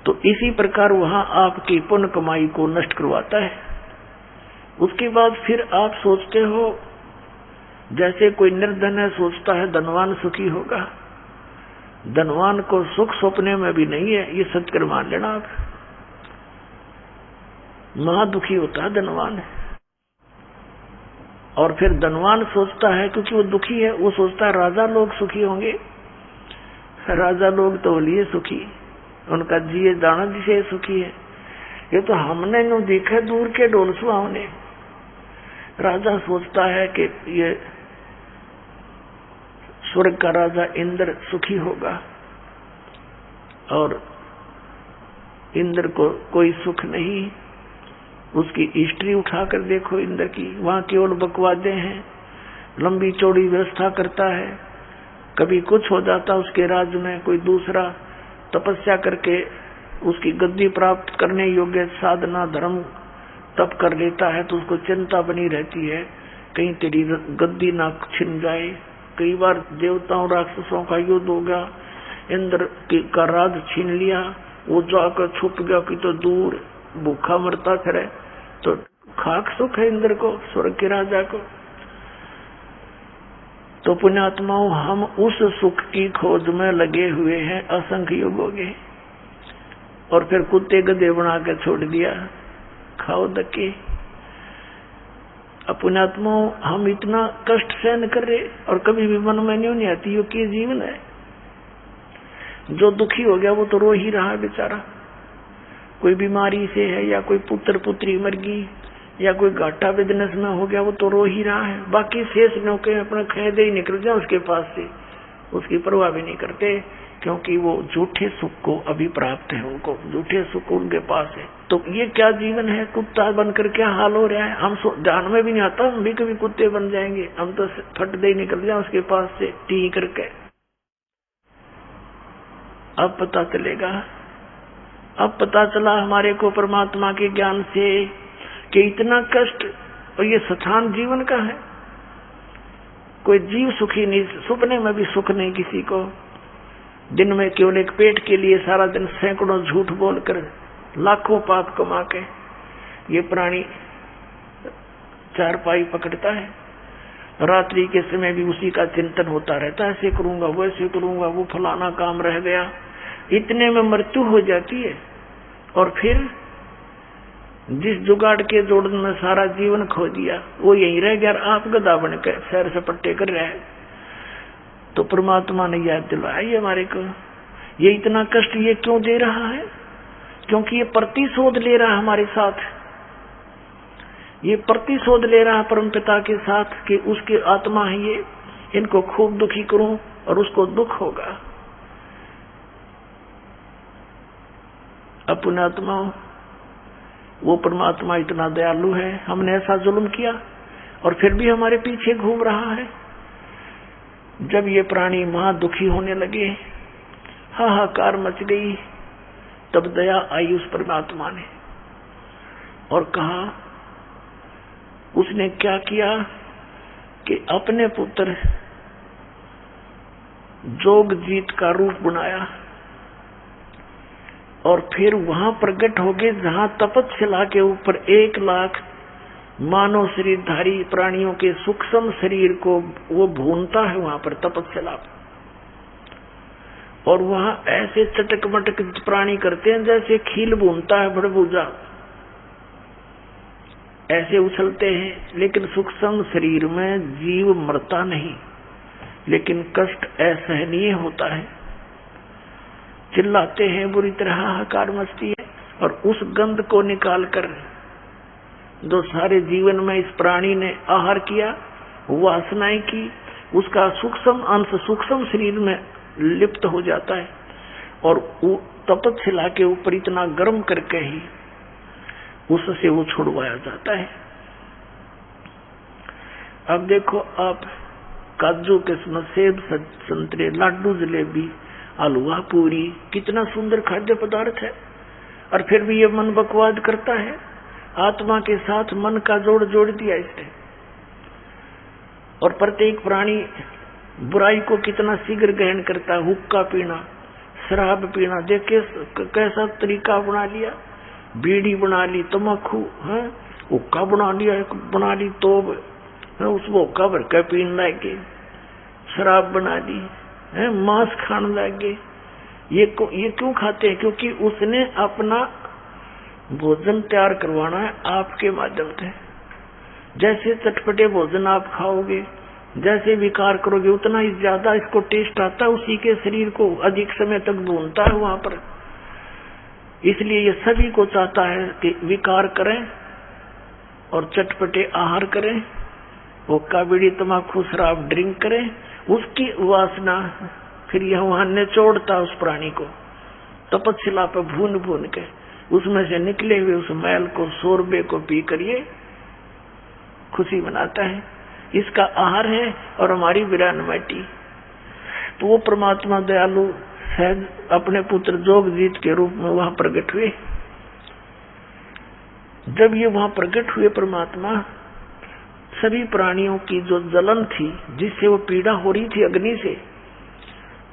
तो इसी प्रकार वहां आपकी पुण्य कमाई को नष्ट करवाता है। उसके बाद फिर आप सोचते हो, जैसे कोई निर्धन है सोचता है धनवान सुखी होगा, धनवान को सुख सपने में भी नहीं है, ये सच कर मान लेना आप। महादुखी होता है धनवान। और फिर धनवान सोचता है, क्योंकि वो दुखी है, वो सोचता है राजा लोग सुखी होंगे, राजा लोग तो लिए सुखी, उनका जिए दाना जिसे सुखी है। ये तो हमने नो देखा दूर के ढोल सुहावने। राजा सोचता है कि ये स्वर्ग का राजा इंद्र सुखी होगा, और इंद्र को कोई सुख नहीं। उसकी हिस्ट्री उठाकर देखो इंद्र की, वहां केवल बकवादे हैं, लंबी चौड़ी व्यवस्था करता है। कभी कुछ हो जाता उसके राज्य में, कोई दूसरा तपस्या करके उसकी गद्दी प्राप्त करने योग्य साधना धर्म तप कर लेता है, तो उसको चिंता बनी रहती है कहीं तेरी गद्दी ना छिन जाए। कई बार देवताओं राक्षसों का युद्ध हो गया, इंद्र का राज छीन लिया, वो जाकर छुप गया कि तो दूर भूखा मरता फिरे, तो खाक सुख है इंद्र को, स्वर्ग के राजा को। तो पुण्यात्माओं, हम उस सुख की खोज में लगे हुए हैं असंख्य युगों के, और फिर कुत्ते गधे बना के छोड़ दिया, खाओ धक्के। पुण्यात्माओं, हम इतना कष्ट सहन कर रहे और कभी भी मन में नहीं आती कि जीवन है। जो दुखी हो गया वो तो रो ही रहा है बेचारा, कोई बीमारी से है, या कोई पुत्र पुत्री मर गई, या कोई घाटा बिजनेस में हो गया, वो तो रो ही रहा है। बाकी शेष नौके अपना खैदे ही निकल जाए उसके पास से, उसकी परवाह भी नहीं करते, क्योंकि वो झूठे सुख को अभी प्राप्त है, उनको झूठे सुख उनके पास है। तो ये क्या जीवन है, कुत्ता बनकर क्या हाल हो रहा है। हम ध्यान में भी नहीं आता हम भी कभी कुत्ते बन जाएंगे, हम तो फट दे निकल जाए उसके पास से टी करके। अब पता चलेगा, अब पता चला हमारे को परमात्मा के ज्ञान से कि इतना कष्ट और ये स्थान जीवन का है। कोई जीव सुखी नहीं, सपने में भी सुख नहीं किसी को। दिन में केवल एक पेट के लिए सारा दिन सैकड़ों झूठ बोलकर लाखों पाप कमा के ये प्राणी चारपाई पकड़ता है। रात्रि के समय भी उसी का चिंतन होता रहता है, ऐसे करूंगा वैसे करूंगा, वो फलाना काम रह गया। इतने में मृत्यु हो जाती है, और फिर जिस जुगाड़ के जोड़न में सारा जीवन खो दिया वो यही रह गया। आप गधा बनकर सैर सपट्टे कर रहे हैं। तो परमात्मा ने याद दिलाया ये हमारे को, ये इतना कष्ट ये क्यों दे रहा है, क्योंकि ये प्रतिशोध ले रहा है हमारे साथ। ये प्रतिशोध ले रहा है परमपिता के साथ कि उसके आत्मा है ये, इनको खूब दुखी करूं और उसको दुख होगा। अपनात्मा, वो परमात्मा इतना दयालु है, हमने ऐसा जुल्म किया और फिर भी हमारे पीछे घूम रहा है। जब ये प्राणी महा दुखी होने लगे, हाहाकार मच गई, तब दया आई उस परमात्मा ने और कहा, उसने क्या किया कि अपने पुत्र जोगजीत का रूप बनाया और फिर वहां प्रकट हो गए जहां तपतशिला के ऊपर 1 लाख मानव शरीरधारी प्राणियों के सूक्ष्म शरीर को वो भूनता है वहां पर तपतशिला। और वहां ऐसे चटक मटक प्राणी करते हैं जैसे खील भूनता है भड़बूजा, ऐसे उछलते हैं। लेकिन सूक्ष्म शरीर में जीव मरता नहीं, लेकिन कष्ट असहनीय होता है, चिल्लाते हैं, बुरी तरह हाहाकार मचती है। और उस गंध को निकालकर जो सारे जीवन में इस प्राणी ने आहार किया, वासनाएं की, उसका सूक्ष्म अंश सूक्ष्म शरीर में लिप्त हो जाता है और तपतशिला के ऊपर इतना गर्म करके ही उससे वो छुड़वाया जाता है। अब देखो आप, काजू किस्म, सेब, संतरे, लाडू, जलेबी, हलवा, पूरी, कितना सुंदर खाद्य पदार्थ है, और फिर भी ये मन बकवाद करता है। आत्मा के साथ मन का जोड़ दिया इसने। और प्रत्येक प्राणी बुराई को कितना शीघ्र ग्रहण करता है। हुक्का पीना, शराब पीना, देखे कैसा तरीका बना लिया, बीड़ी बना ली, तम्बाकू है, हुक्का बना लिया, बना ली तोब, उसको हुक्का भर के पीने लगे, शराब बना ली है, मांस खाने लगे। ये क्यों खाते हैं? क्योंकि उसने अपना भोजन तैयार करवाना है आपके माध्यम से। जैसे चटपटे भोजन आप खाओगे, जैसे विकार करोगे, उतना ही ज्यादा इसको टेस्ट आता है, उसी के शरीर को अधिक समय तक भूनता है वहां पर। इसलिए ये सभी को चाहता है कि विकार करें और चटपटे आहार करें, हुक्का, बीड़ी, तम्बाकू, शराब ड्रिंक करें। उसकी वासना फिर यह वहां निचोड़ता उस प्राणी को तपतशिला पर भून भून के, उसमें से निकले हुए उस मैल को, शोरबे को पी कर ये खुशी मनाता है। इसका आहार है और हमारी वीरान माटी। तो वो परमात्मा दयालु सहज अपने पुत्र जोगजीत के रूप में वहां प्रकट हुए। जब ये वहां प्रकट हुए परमात्मा, सभी प्राणियों की जो जलन थी, जिससे वो पीड़ा हो रही थी अग्नि से,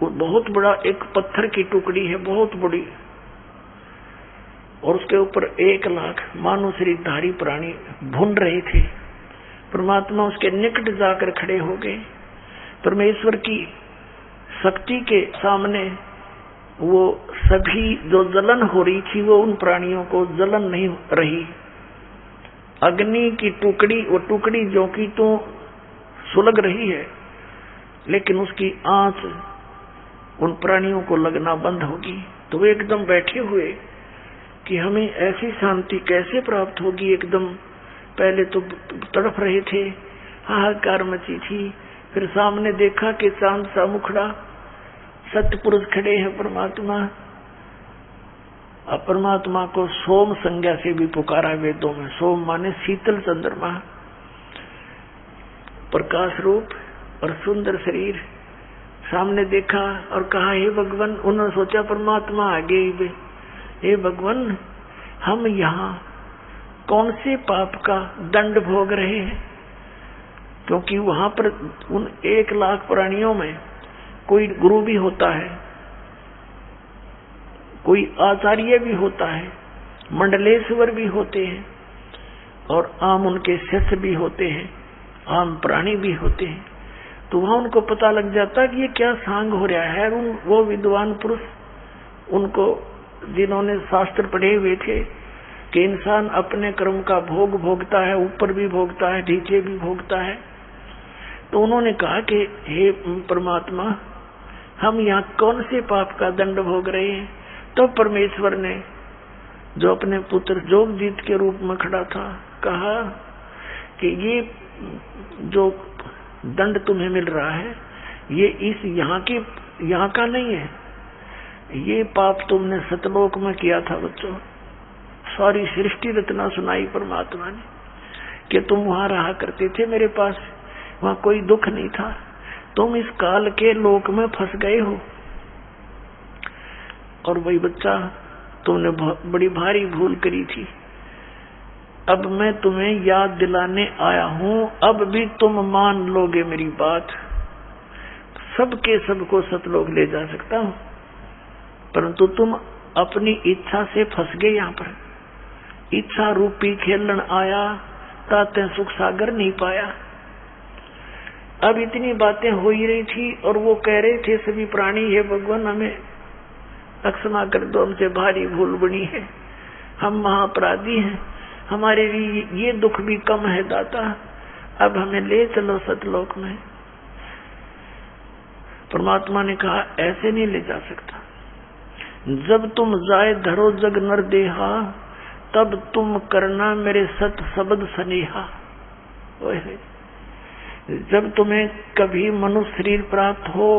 वो बहुत बड़ा एक पत्थर की टुकड़ी है, बहुत बड़ी, और उसके ऊपर 1 लाख मानव शरीरधारी प्राणी भून रहे थे। परमात्मा उसके निकट जाकर खड़े हो गए। परमेश्वर की शक्ति के सामने वो सभी जो जलन हो रही थी, वो उन प्राणियों को जलन नहीं रही। अग्नि की टुकड़ी, वो टुकड़ी जो कि तो सुलग रही है, लेकिन उसकी आंच उन प्राणियों को लगना बंद होगी। तो वे एकदम बैठे हुए कि हमें ऐसी शांति कैसे प्राप्त होगी। एकदम पहले तो तड़प रहे थे, हाहाकार मची थी, फिर सामने देखा कि चांद सा मुखड़ा सत्य पुरुष खड़े हैं परमात्मा। अब परमात्मा को सोम संज्ञा से भी पुकारा वेदों में। सोम माने शीतल चंद्रमा, प्रकाश रूप और सुंदर शरीर। सामने देखा और कहा, हे भगवान, उन्होंने सोचा परमात्मा आगे ही, हे भगवान, हम यहाँ कौन से पाप का दंड भोग रहे हैं? क्योंकि वहां पर उन 1 लाख प्राणियों में कोई गुरु भी होता है, कोई आचार्य भी होता है, मंडलेश्वर भी होते हैं, और आम उनके शिष्य भी होते हैं, आम प्राणी भी होते हैं। तो वहां उनको पता लग जाता कि ये क्या सांग हो रहा है। वो विद्वान पुरुष, उनको जिन्होंने शास्त्र पढ़े हुए थे कि इंसान अपने कर्म का भोग भोगता है, ऊपर भी भोगता है, नीचे भी भोगता है। तो उन्होंने कहा कि हे परमात्मा, हम यहाँ कौन से पाप का दंड भोग रहे हैं? तो परमेश्वर ने, जो अपने पुत्र जोगजीत के रूप में खड़ा था, कहा कि ये जो दंड तुम्हें मिल रहा है, ये इस यहाँ का नहीं है, ये पाप तुमने सतलोक में किया था बच्चों। सारी सृष्टि रचना सुनाई परमात्मा ने कि तुम वहां रहा करते थे मेरे पास, वहां कोई दुख नहीं था, तुम इस काल के लोक में फंस गए हो। और वही बच्चा, तुमने बड़ी भारी भूल करी थी, अब मैं तुम्हें याद दिलाने आया हूं, अब भी तुम मान लोगे मेरी बात। सबके सबको सतलोक ले जा सकता हूं, परंतु तुम अपनी इच्छा से फंस गए। यहां पर इच्छा रूपी खेलन आया, ताते सुख सागर नहीं पाया। अब इतनी बातें हो ही रही थी और वो कह रहे थे सभी प्राणी, हे भगवान हमें अक्षमा कर दो, हमसे भारी भूल बनी है, हम महाअपराधी हैं, हमारे लिए ये दुख भी कम है दाता, अब हमें ले चलो सतलोक में। परमात्मा ने कहा ऐसे नहीं ले जा सकता, जब तुम जाए धरो जग नर देहा, तब तुम करना मेरे सत शब्द सनेहा। जब तुम्हें कभी मनुष्य शरीर प्राप्त हो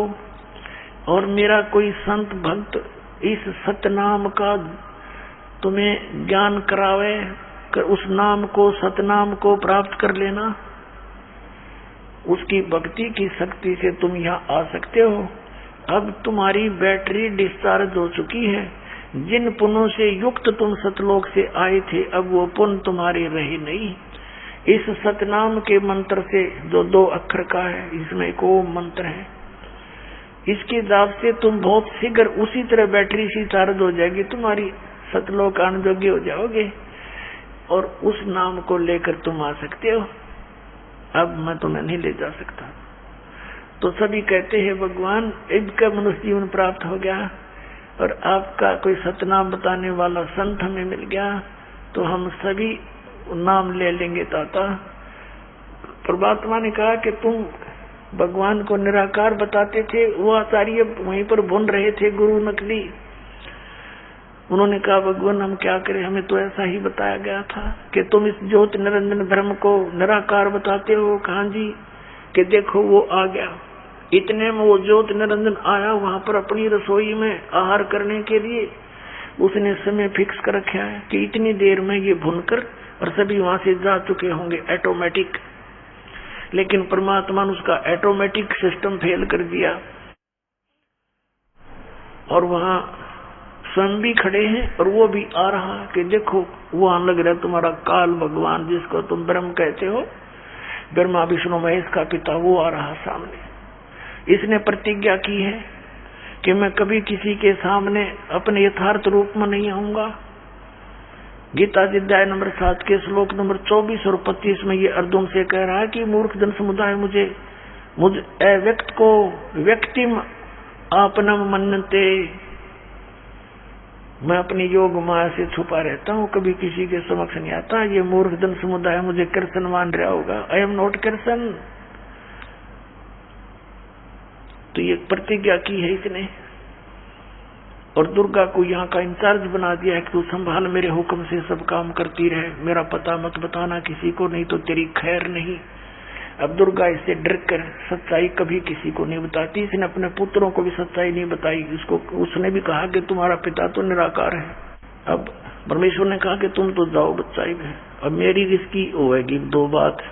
और मेरा कोई संत भक्त इस सतनाम का तुम्हें ज्ञान करावे, उस नाम को सतनाम को प्राप्त कर लेना, उसकी भक्ति की शक्ति से तुम यहाँ आ सकते हो। अब तुम्हारी बैटरी डिस्चार्ज हो चुकी है, जिन पुण्यों से युक्त तुम सतलोक से आए थे अब वो पुण्य तुम्हारे रहे नहीं। इस सतनाम के मंत्र से जो 2 अक्षर का है, इसमें एक ओम मंत्र है, इसके जाप से तुम बहुत शीघ्र उसी तरह बैटरी सी चार्ज हो जाएगी, तुम्हारी सतलोक आने योग्य हो जाओगे और उस नाम को लेकर तुम आ सकते हो। अब मैं तुम्हें नहीं ले जा सकता। तो सभी कहते हैं भगवान इनका मनुष्य जीवन प्राप्त हो गया और आपका कोई सतनाम बताने वाला संत हमें मिल गया तो हम सभी नाम ले लेंगे दाता। परमात्मा ने कहा कि तुम भगवान को निराकार बताते थे, वो आचार्य वहीं पर बुन रहे थे गुरु नकली। उन्होंने कहा भगवान हम क्या करें, हमें तो ऐसा ही बताया गया था कि तुम इस ज्योति निरंजन ब्रह्म को निराकार बताते हो। कहा जी कि देखो वो आ गया, इतने में वो ज्योति निरंजन आया वहां पर अपनी रसोई में आहार करने के लिए। उसने समय फिक्स कर रखा है कि इतनी देर में ये भुनकर और सभी वहां से जा चुके होंगे ऑटोमेटिक। लेकिन परमात्मा ने उसका ऑटोमेटिक सिस्टम फेल कर दिया और वहां स्वयं भी खड़े हैं और वो भी आ रहा कि देखो वो आने लग रहा तुम्हारा काल भगवान जिसको तुम ब्रह्म कहते हो, ब्रह्मा विष्णु महेश का पिता, वो आ रहा सामने। इसने प्रतिज्ञा की है कि मैं कभी किसी के सामने अपने यथार्थ रूप में नहीं आऊंगा। गीता जी अध्याय नंबर 7 के श्लोक नंबर 24 और 25 में ये अर्जुन से कह रहा है कि मूर्ख जन समुदाय मुझ अव्यक्त को व्यक्तिम आपनम मन्नते, मैं अपनी योग माया से छुपा रहता हूँ, कभी किसी के समक्ष नहीं आता। ये मूर्ख जन समुदाय मुझे कृष्ण मान रहा होगा, आई एम नॉट कृष्ण। तो ये प्रतिज्ञा की है इसने और दुर्गा को यहाँ का इंचार्ज बना दिया है कि तू संभाल, मेरे हुक्म से सब काम करती रहे, मेरा पता मत बताना किसी को, नहीं तो तेरी खैर नहीं। अब दुर्गा इससे डर कर सच्चाई कभी किसी को नहीं बताती। इसने अपने पुत्रों को भी सच्चाई नहीं बताई। उसने भी कहा कि तुम्हारा पिता तो निराकार है। अब परमेश्वर ने कहा कि तुम तो जाओ बच्चाई में, अब मेरी रिस्की होगी 2 बात।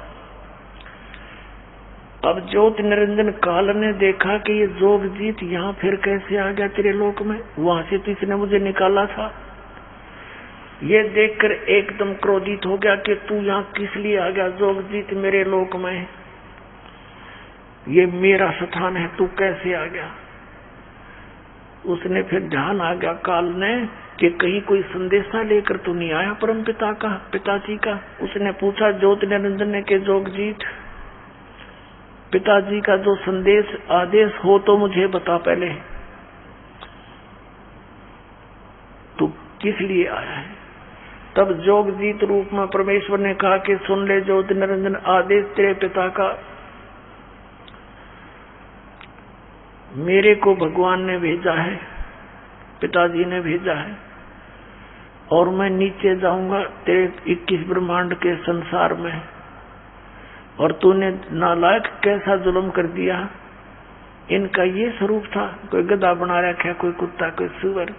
अब ज्योति निरंजन काल ने देखा कि ये जोगजीत यहाँ फिर कैसे आ गया तेरे लोक में, वहां से तो इसने मुझे निकाला था। ये देखकर एकदम क्रोधित हो गया कि तू यहाँ किस लिए आ गया जोगजीत मेरे लोक में, ये मेरा स्थान है, तू कैसे आ गया। उसने फिर ध्यान आ गया काल ने कि कहीं कोई संदेशा लेकर तो नहीं आया परम पिता का, पिताजी का। उसने पूछा ज्योति निरंजन ने कि जोगजीत पिताजी का जो संदेश आदेश हो तो मुझे बता पहले, तू किस लिए आया है। तब जोगजीत रूप में परमेश्वर ने कहा कि सुन ले ज्योति निरंजन, आदेश तेरे पिता का, मेरे को भगवान ने भेजा है, पिताजी ने भेजा है और मैं नीचे जाऊंगा तेरे 21 ब्रह्मांड के संसार में। और तूने नालायक कैसा जुल्म कर दिया इनका ये स्वरूप था, कोई गधा बना रखा, कोई कुत्ता, कोई सुअर।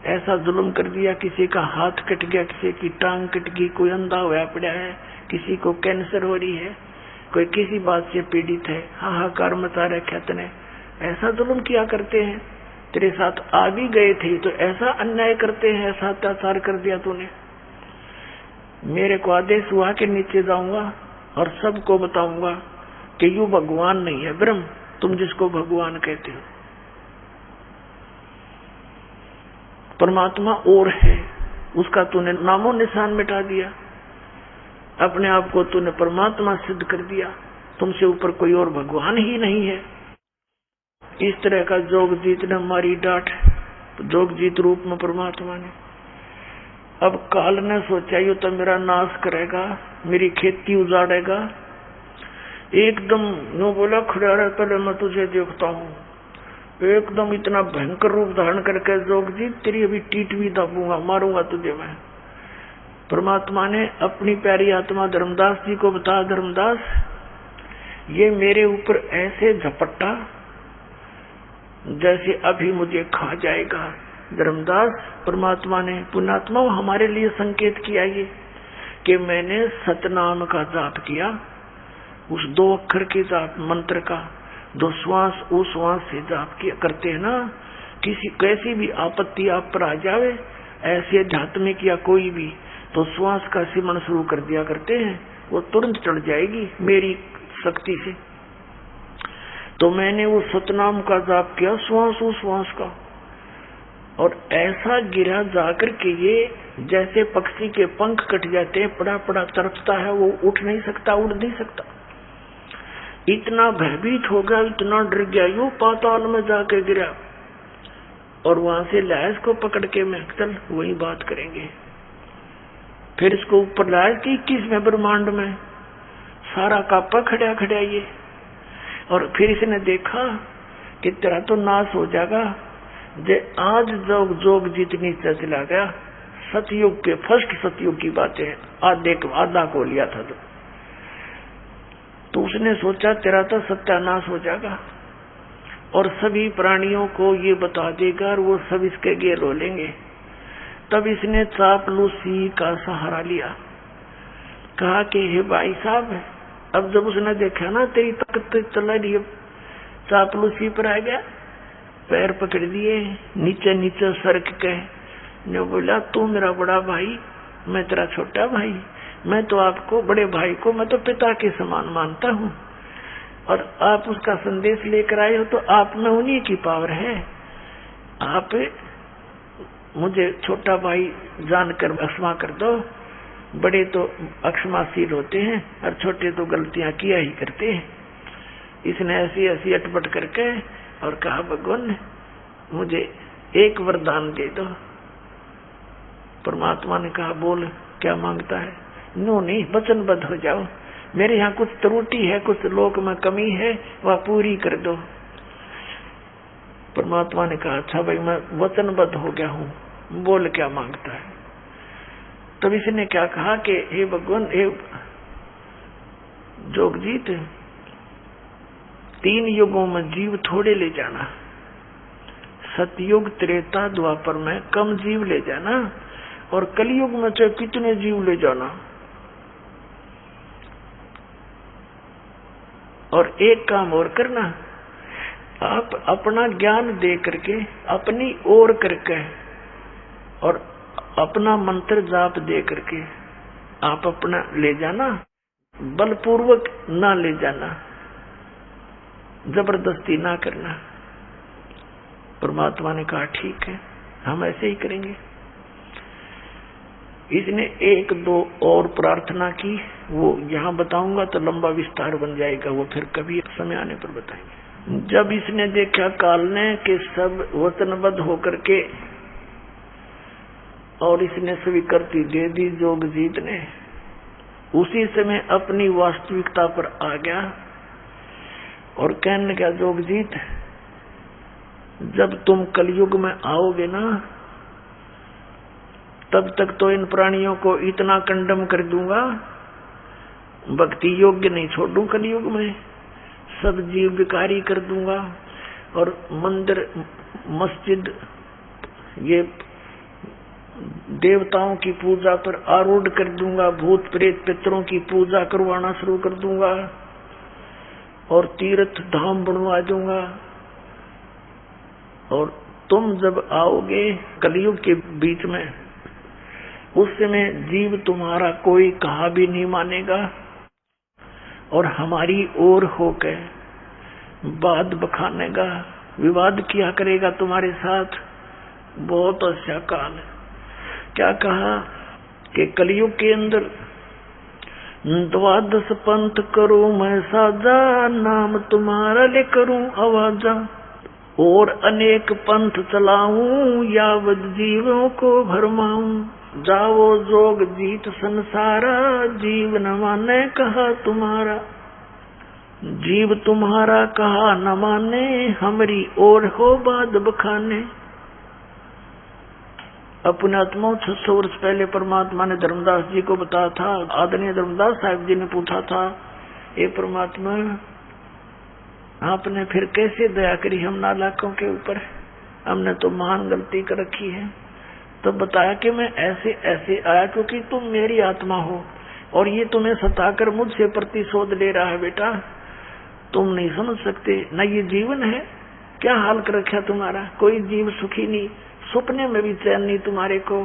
ऐसा जुल्म कर दिया, किसी का हाथ कट गया, किसी की टांग कट गई, कोई अंधा हुआ पड़ा है, किसी को कैंसर हो रही है, कोई किसी बात से पीड़ित है, हाहाकार मचा रखा तने। ऐसा जुल्म किया करते हैं। तेरे साथ आ भी गए थे तो ऐसा अन्याय करते हैं, ऐसा अत्याचार कर दिया तूने। मेरे को आदेश हुआ कि नीचे जाऊंगा और सबको बताऊंगा कि यू भगवान नहीं है, ब्रह्म, तुम जिसको भगवान कहते हो। परमात्मा और है, उसका तूने नामो निशान मिटा दिया, अपने आप को तूने परमात्मा सिद्ध कर दिया, तुमसे ऊपर कोई और भगवान ही नहीं है। इस तरह का जोगजीत ने हमारी डांट, जोगजीत रूप में परमात्मा ने। अब काल ने सोचा ये तो मेरा नाश करेगा, मेरी खेती उजाड़ेगा। एकदम नो बोला, खड़ा रह, पहले मैं तुझे देखता हूँ। एकदम इतना भयंकर रूप धारण करके, जोगजीत तेरी अभी टीट भी दबूंगा, मारूंगा तुझे मैं। परमात्मा ने अपनी प्यारी आत्मा धर्मदास जी को बताया, धर्मदास ये मेरे ऊपर ऐसे झपट्टा जैसे अभी मुझे खा जाएगा। धर्मदास, परमात्मा ने, पुण्यात्मा हमारे लिए संकेत किया ये कि मैंने सतनाम का जाप किया, उस 2 अक्षर के जाप मंत्र का, 2 श्वास उस श्वास से जाप किया करते हैं ना। किसी कैसी भी आपत्ति आप पर आ जावे, ऐसे आध्यात्मिक या कोई भी, तो श्वास का सिमरण शुरू कर दिया करते हैं, वो तुरंत चढ़ जाएगी मेरी शक्ति से। तो मैंने वो सतनाम का जाप किया, श्वास उस श्वास का, और ऐसा गिरा जाकर के ये जैसे पक्षी के पंख कट जाते हैं, पड़ा पड़ा तड़पता है, वो उठ नहीं सकता, उड़ नहीं सकता। इतना भयभीत हो गया, इतना डर गया, यूं पाताल में जाके गिरा। और वहां से लैस को पकड़ के मैं, चल वही बात करेंगे। फिर इसको ऊपर लाया कि 21वें ब्रह्मांड में सारा कापा खड़ा खड़ा ये। और फिर इसने देखा कि तेरा तो नाश हो जाएगा। जे आज जोग जोग जितनी चला गया, सतयुग के फर्स्ट सतयुग की बातें हैं, आधा को लिया था तो उसने सोचा तेरा तो सत्यानाश हो जाएगा और सभी प्राणियों को ये बता देगा और वो सब इसके घेर हो लेंगे। तब इसने चापलूसी का सहारा लिया, कहा कि हे भाई साहब, अब जब उसने देखा ना तेरी ताकत चला रही, चापलूसी पर आ गया, पैर पकड़ दिए, नीचे नीचे सरक के ने बोला, तू मेरा बड़ा भाई, मैं तेरा छोटा भाई, मैं तो आपको बड़े भाई को मैं तो पिता के समान मानता हूँ, और आप उसका संदेश लेकर आए हो तो आप में उन्हीं की पावर है। आप मुझे छोटा भाई जानकर क्षमा कर दो, बड़े तो अक्षमाशील होते हैं और छोटे तो गलतियां किया ही करते हैं। इसने ऐसी ऐसी अटपट करके और कहा, भगवान मुझे एक वरदान दे दो। परमात्मा ने कहा, बोल क्या मांगता है? नो नहीं, वचनबद्ध हो जाओ, मेरे यहाँ कुछ त्रुटि है, कुछ लोक में कमी है, वह पूरी कर दो। परमात्मा ने कहा, अच्छा भाई मैं वचनबद्ध हो गया हूँ, बोल क्या मांगता है। तब इसने क्या कहा कि हे भगवान, हे जोगजीत, 3 युगों में जीव थोड़े ले जाना, सतयुग त्रेता द्वापर में कम जीव ले जाना, और कलयुग में चाहे कितने जीव ले जाना। और एक काम और करना, आप अपना ज्ञान दे करके, अपनी ओर करके और अपना मंत्र जाप दे करके आप अपना ले जाना, बलपूर्वक ना ले जाना, जबरदस्ती ना करना। परमात्मा ने कहा, ठीक है, हम ऐसे ही करेंगे। इसने 1-2 और प्रार्थना की, वो यहाँ बताऊंगा तो लंबा विस्तार बन जाएगा, वो फिर कभी समय आने पर बताएंगे। जब इसने देखा काल ने कि सब वचनबद्ध होकर के, और इसने स्वीकृति दे दी जोगजीत ने, उसी समय अपनी वास्तविकता पर आ गया और कहने लगा, जोगजीत जब तुम कलयुग में आओगे ना, तब तक तो इन प्राणियों को इतना कंडम कर दूंगा, भक्ति योग्य नहीं छोड़ू कलयुग में, सब जीव विकारी कर दूंगा, और मंदिर मस्जिद ये देवताओं की पूजा पर आरूढ़ कर दूंगा, भूत प्रेत पितरों की पूजा करवाना शुरू कर दूंगा और तीर्थ धाम बनवा दूंगा। और तुम जब आओगे कलयुग के बीच में, उस समय जीव तुम्हारा कोई कहा भी नहीं मानेगा और हमारी ओर होकर बात बखानेगा, विवाद किया करेगा तुम्हारे साथ। बहुत अच्छा काल है। क्या कहा कि कलयुग के अंदर 12 पंथ करूं मैं साजा, नाम तुम्हारा ले करूं आवाजा, और अनेक पंथ चलाऊं यावत जीवों को भरमाऊं, जाओ जोग जीत संसारा, जीव न माने कहा तुम्हारा। जीव तुम्हारा कहा न माने, हमरी ओर हो बात बखाने। अपने आत्माओं 600 वर्ष पहले परमात्मा ने धर्मदास जी को बताया था। आदरणीय धर्मदास साहिब जी ने पूछा था, ये परमात्मा आपने फिर कैसे दया करी हम नालायकों के ऊपर, हमने तो महान गलती कर रखी है। तो बताया कि मैं ऐसे ऐसे आया क्योंकि तुम मेरी आत्मा हो और ये तुम्हें सताकर मुझसे प्रतिशोध ले रहा है। बेटा तुम नहीं समझ सकते, न ये जीवन है, क्या हाल कर रखा तुम्हारा। कोई जीव सुखी नहीं, सपने में भी चैन नहीं तुम्हारे को।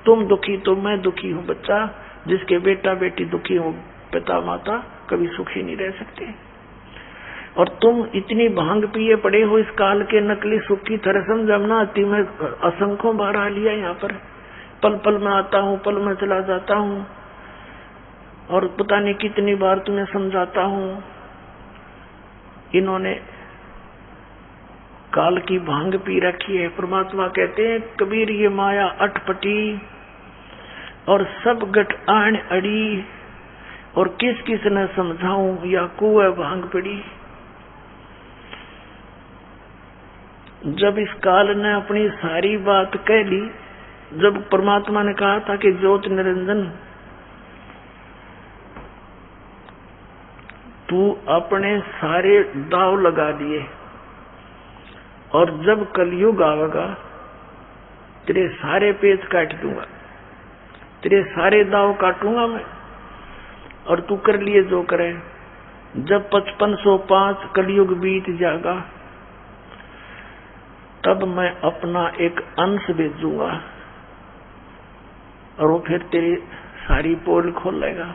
तुम दुखी तो मैं दुखी हूँ बच्चा। जिसके बेटा बेटी दुखी हो, पिता माता कभी सुखी नहीं रह सकते। और तुम इतनी भांग पिए पड़े हो इस काल के नकली सुख की तरह समझना आती। मैं असंख्यों बार आ लिया यहाँ पर, पल पल में आता हूँ, पल में चला जाता हूँ और पता नहीं कितनी बार तुम्हें समझाता हूँ। इन्होंने काल की भांग पी रखी है। परमात्मा कहते हैं कबीर ये माया अटपटी और सब गट आन अड़ी, और किस किस ने समझाऊं या कुएं भांग पड़ी। जब इस काल ने अपनी सारी बात कह ली, जब परमात्मा ने कहा था कि ज्योत निरंजन तू अपने सारे दाव लगा दिए, और जब कलयुग आवेगा तेरे सारे पेच काट दूंगा, तेरे सारे दाव काटूंगा मैं, और तू कर लिए जो करे। जब 5505 कलयुग बीत जाएगा तब मैं अपना एक अंश भेजूंगा और वो फिर तेरी सारी पोल खोलेगा।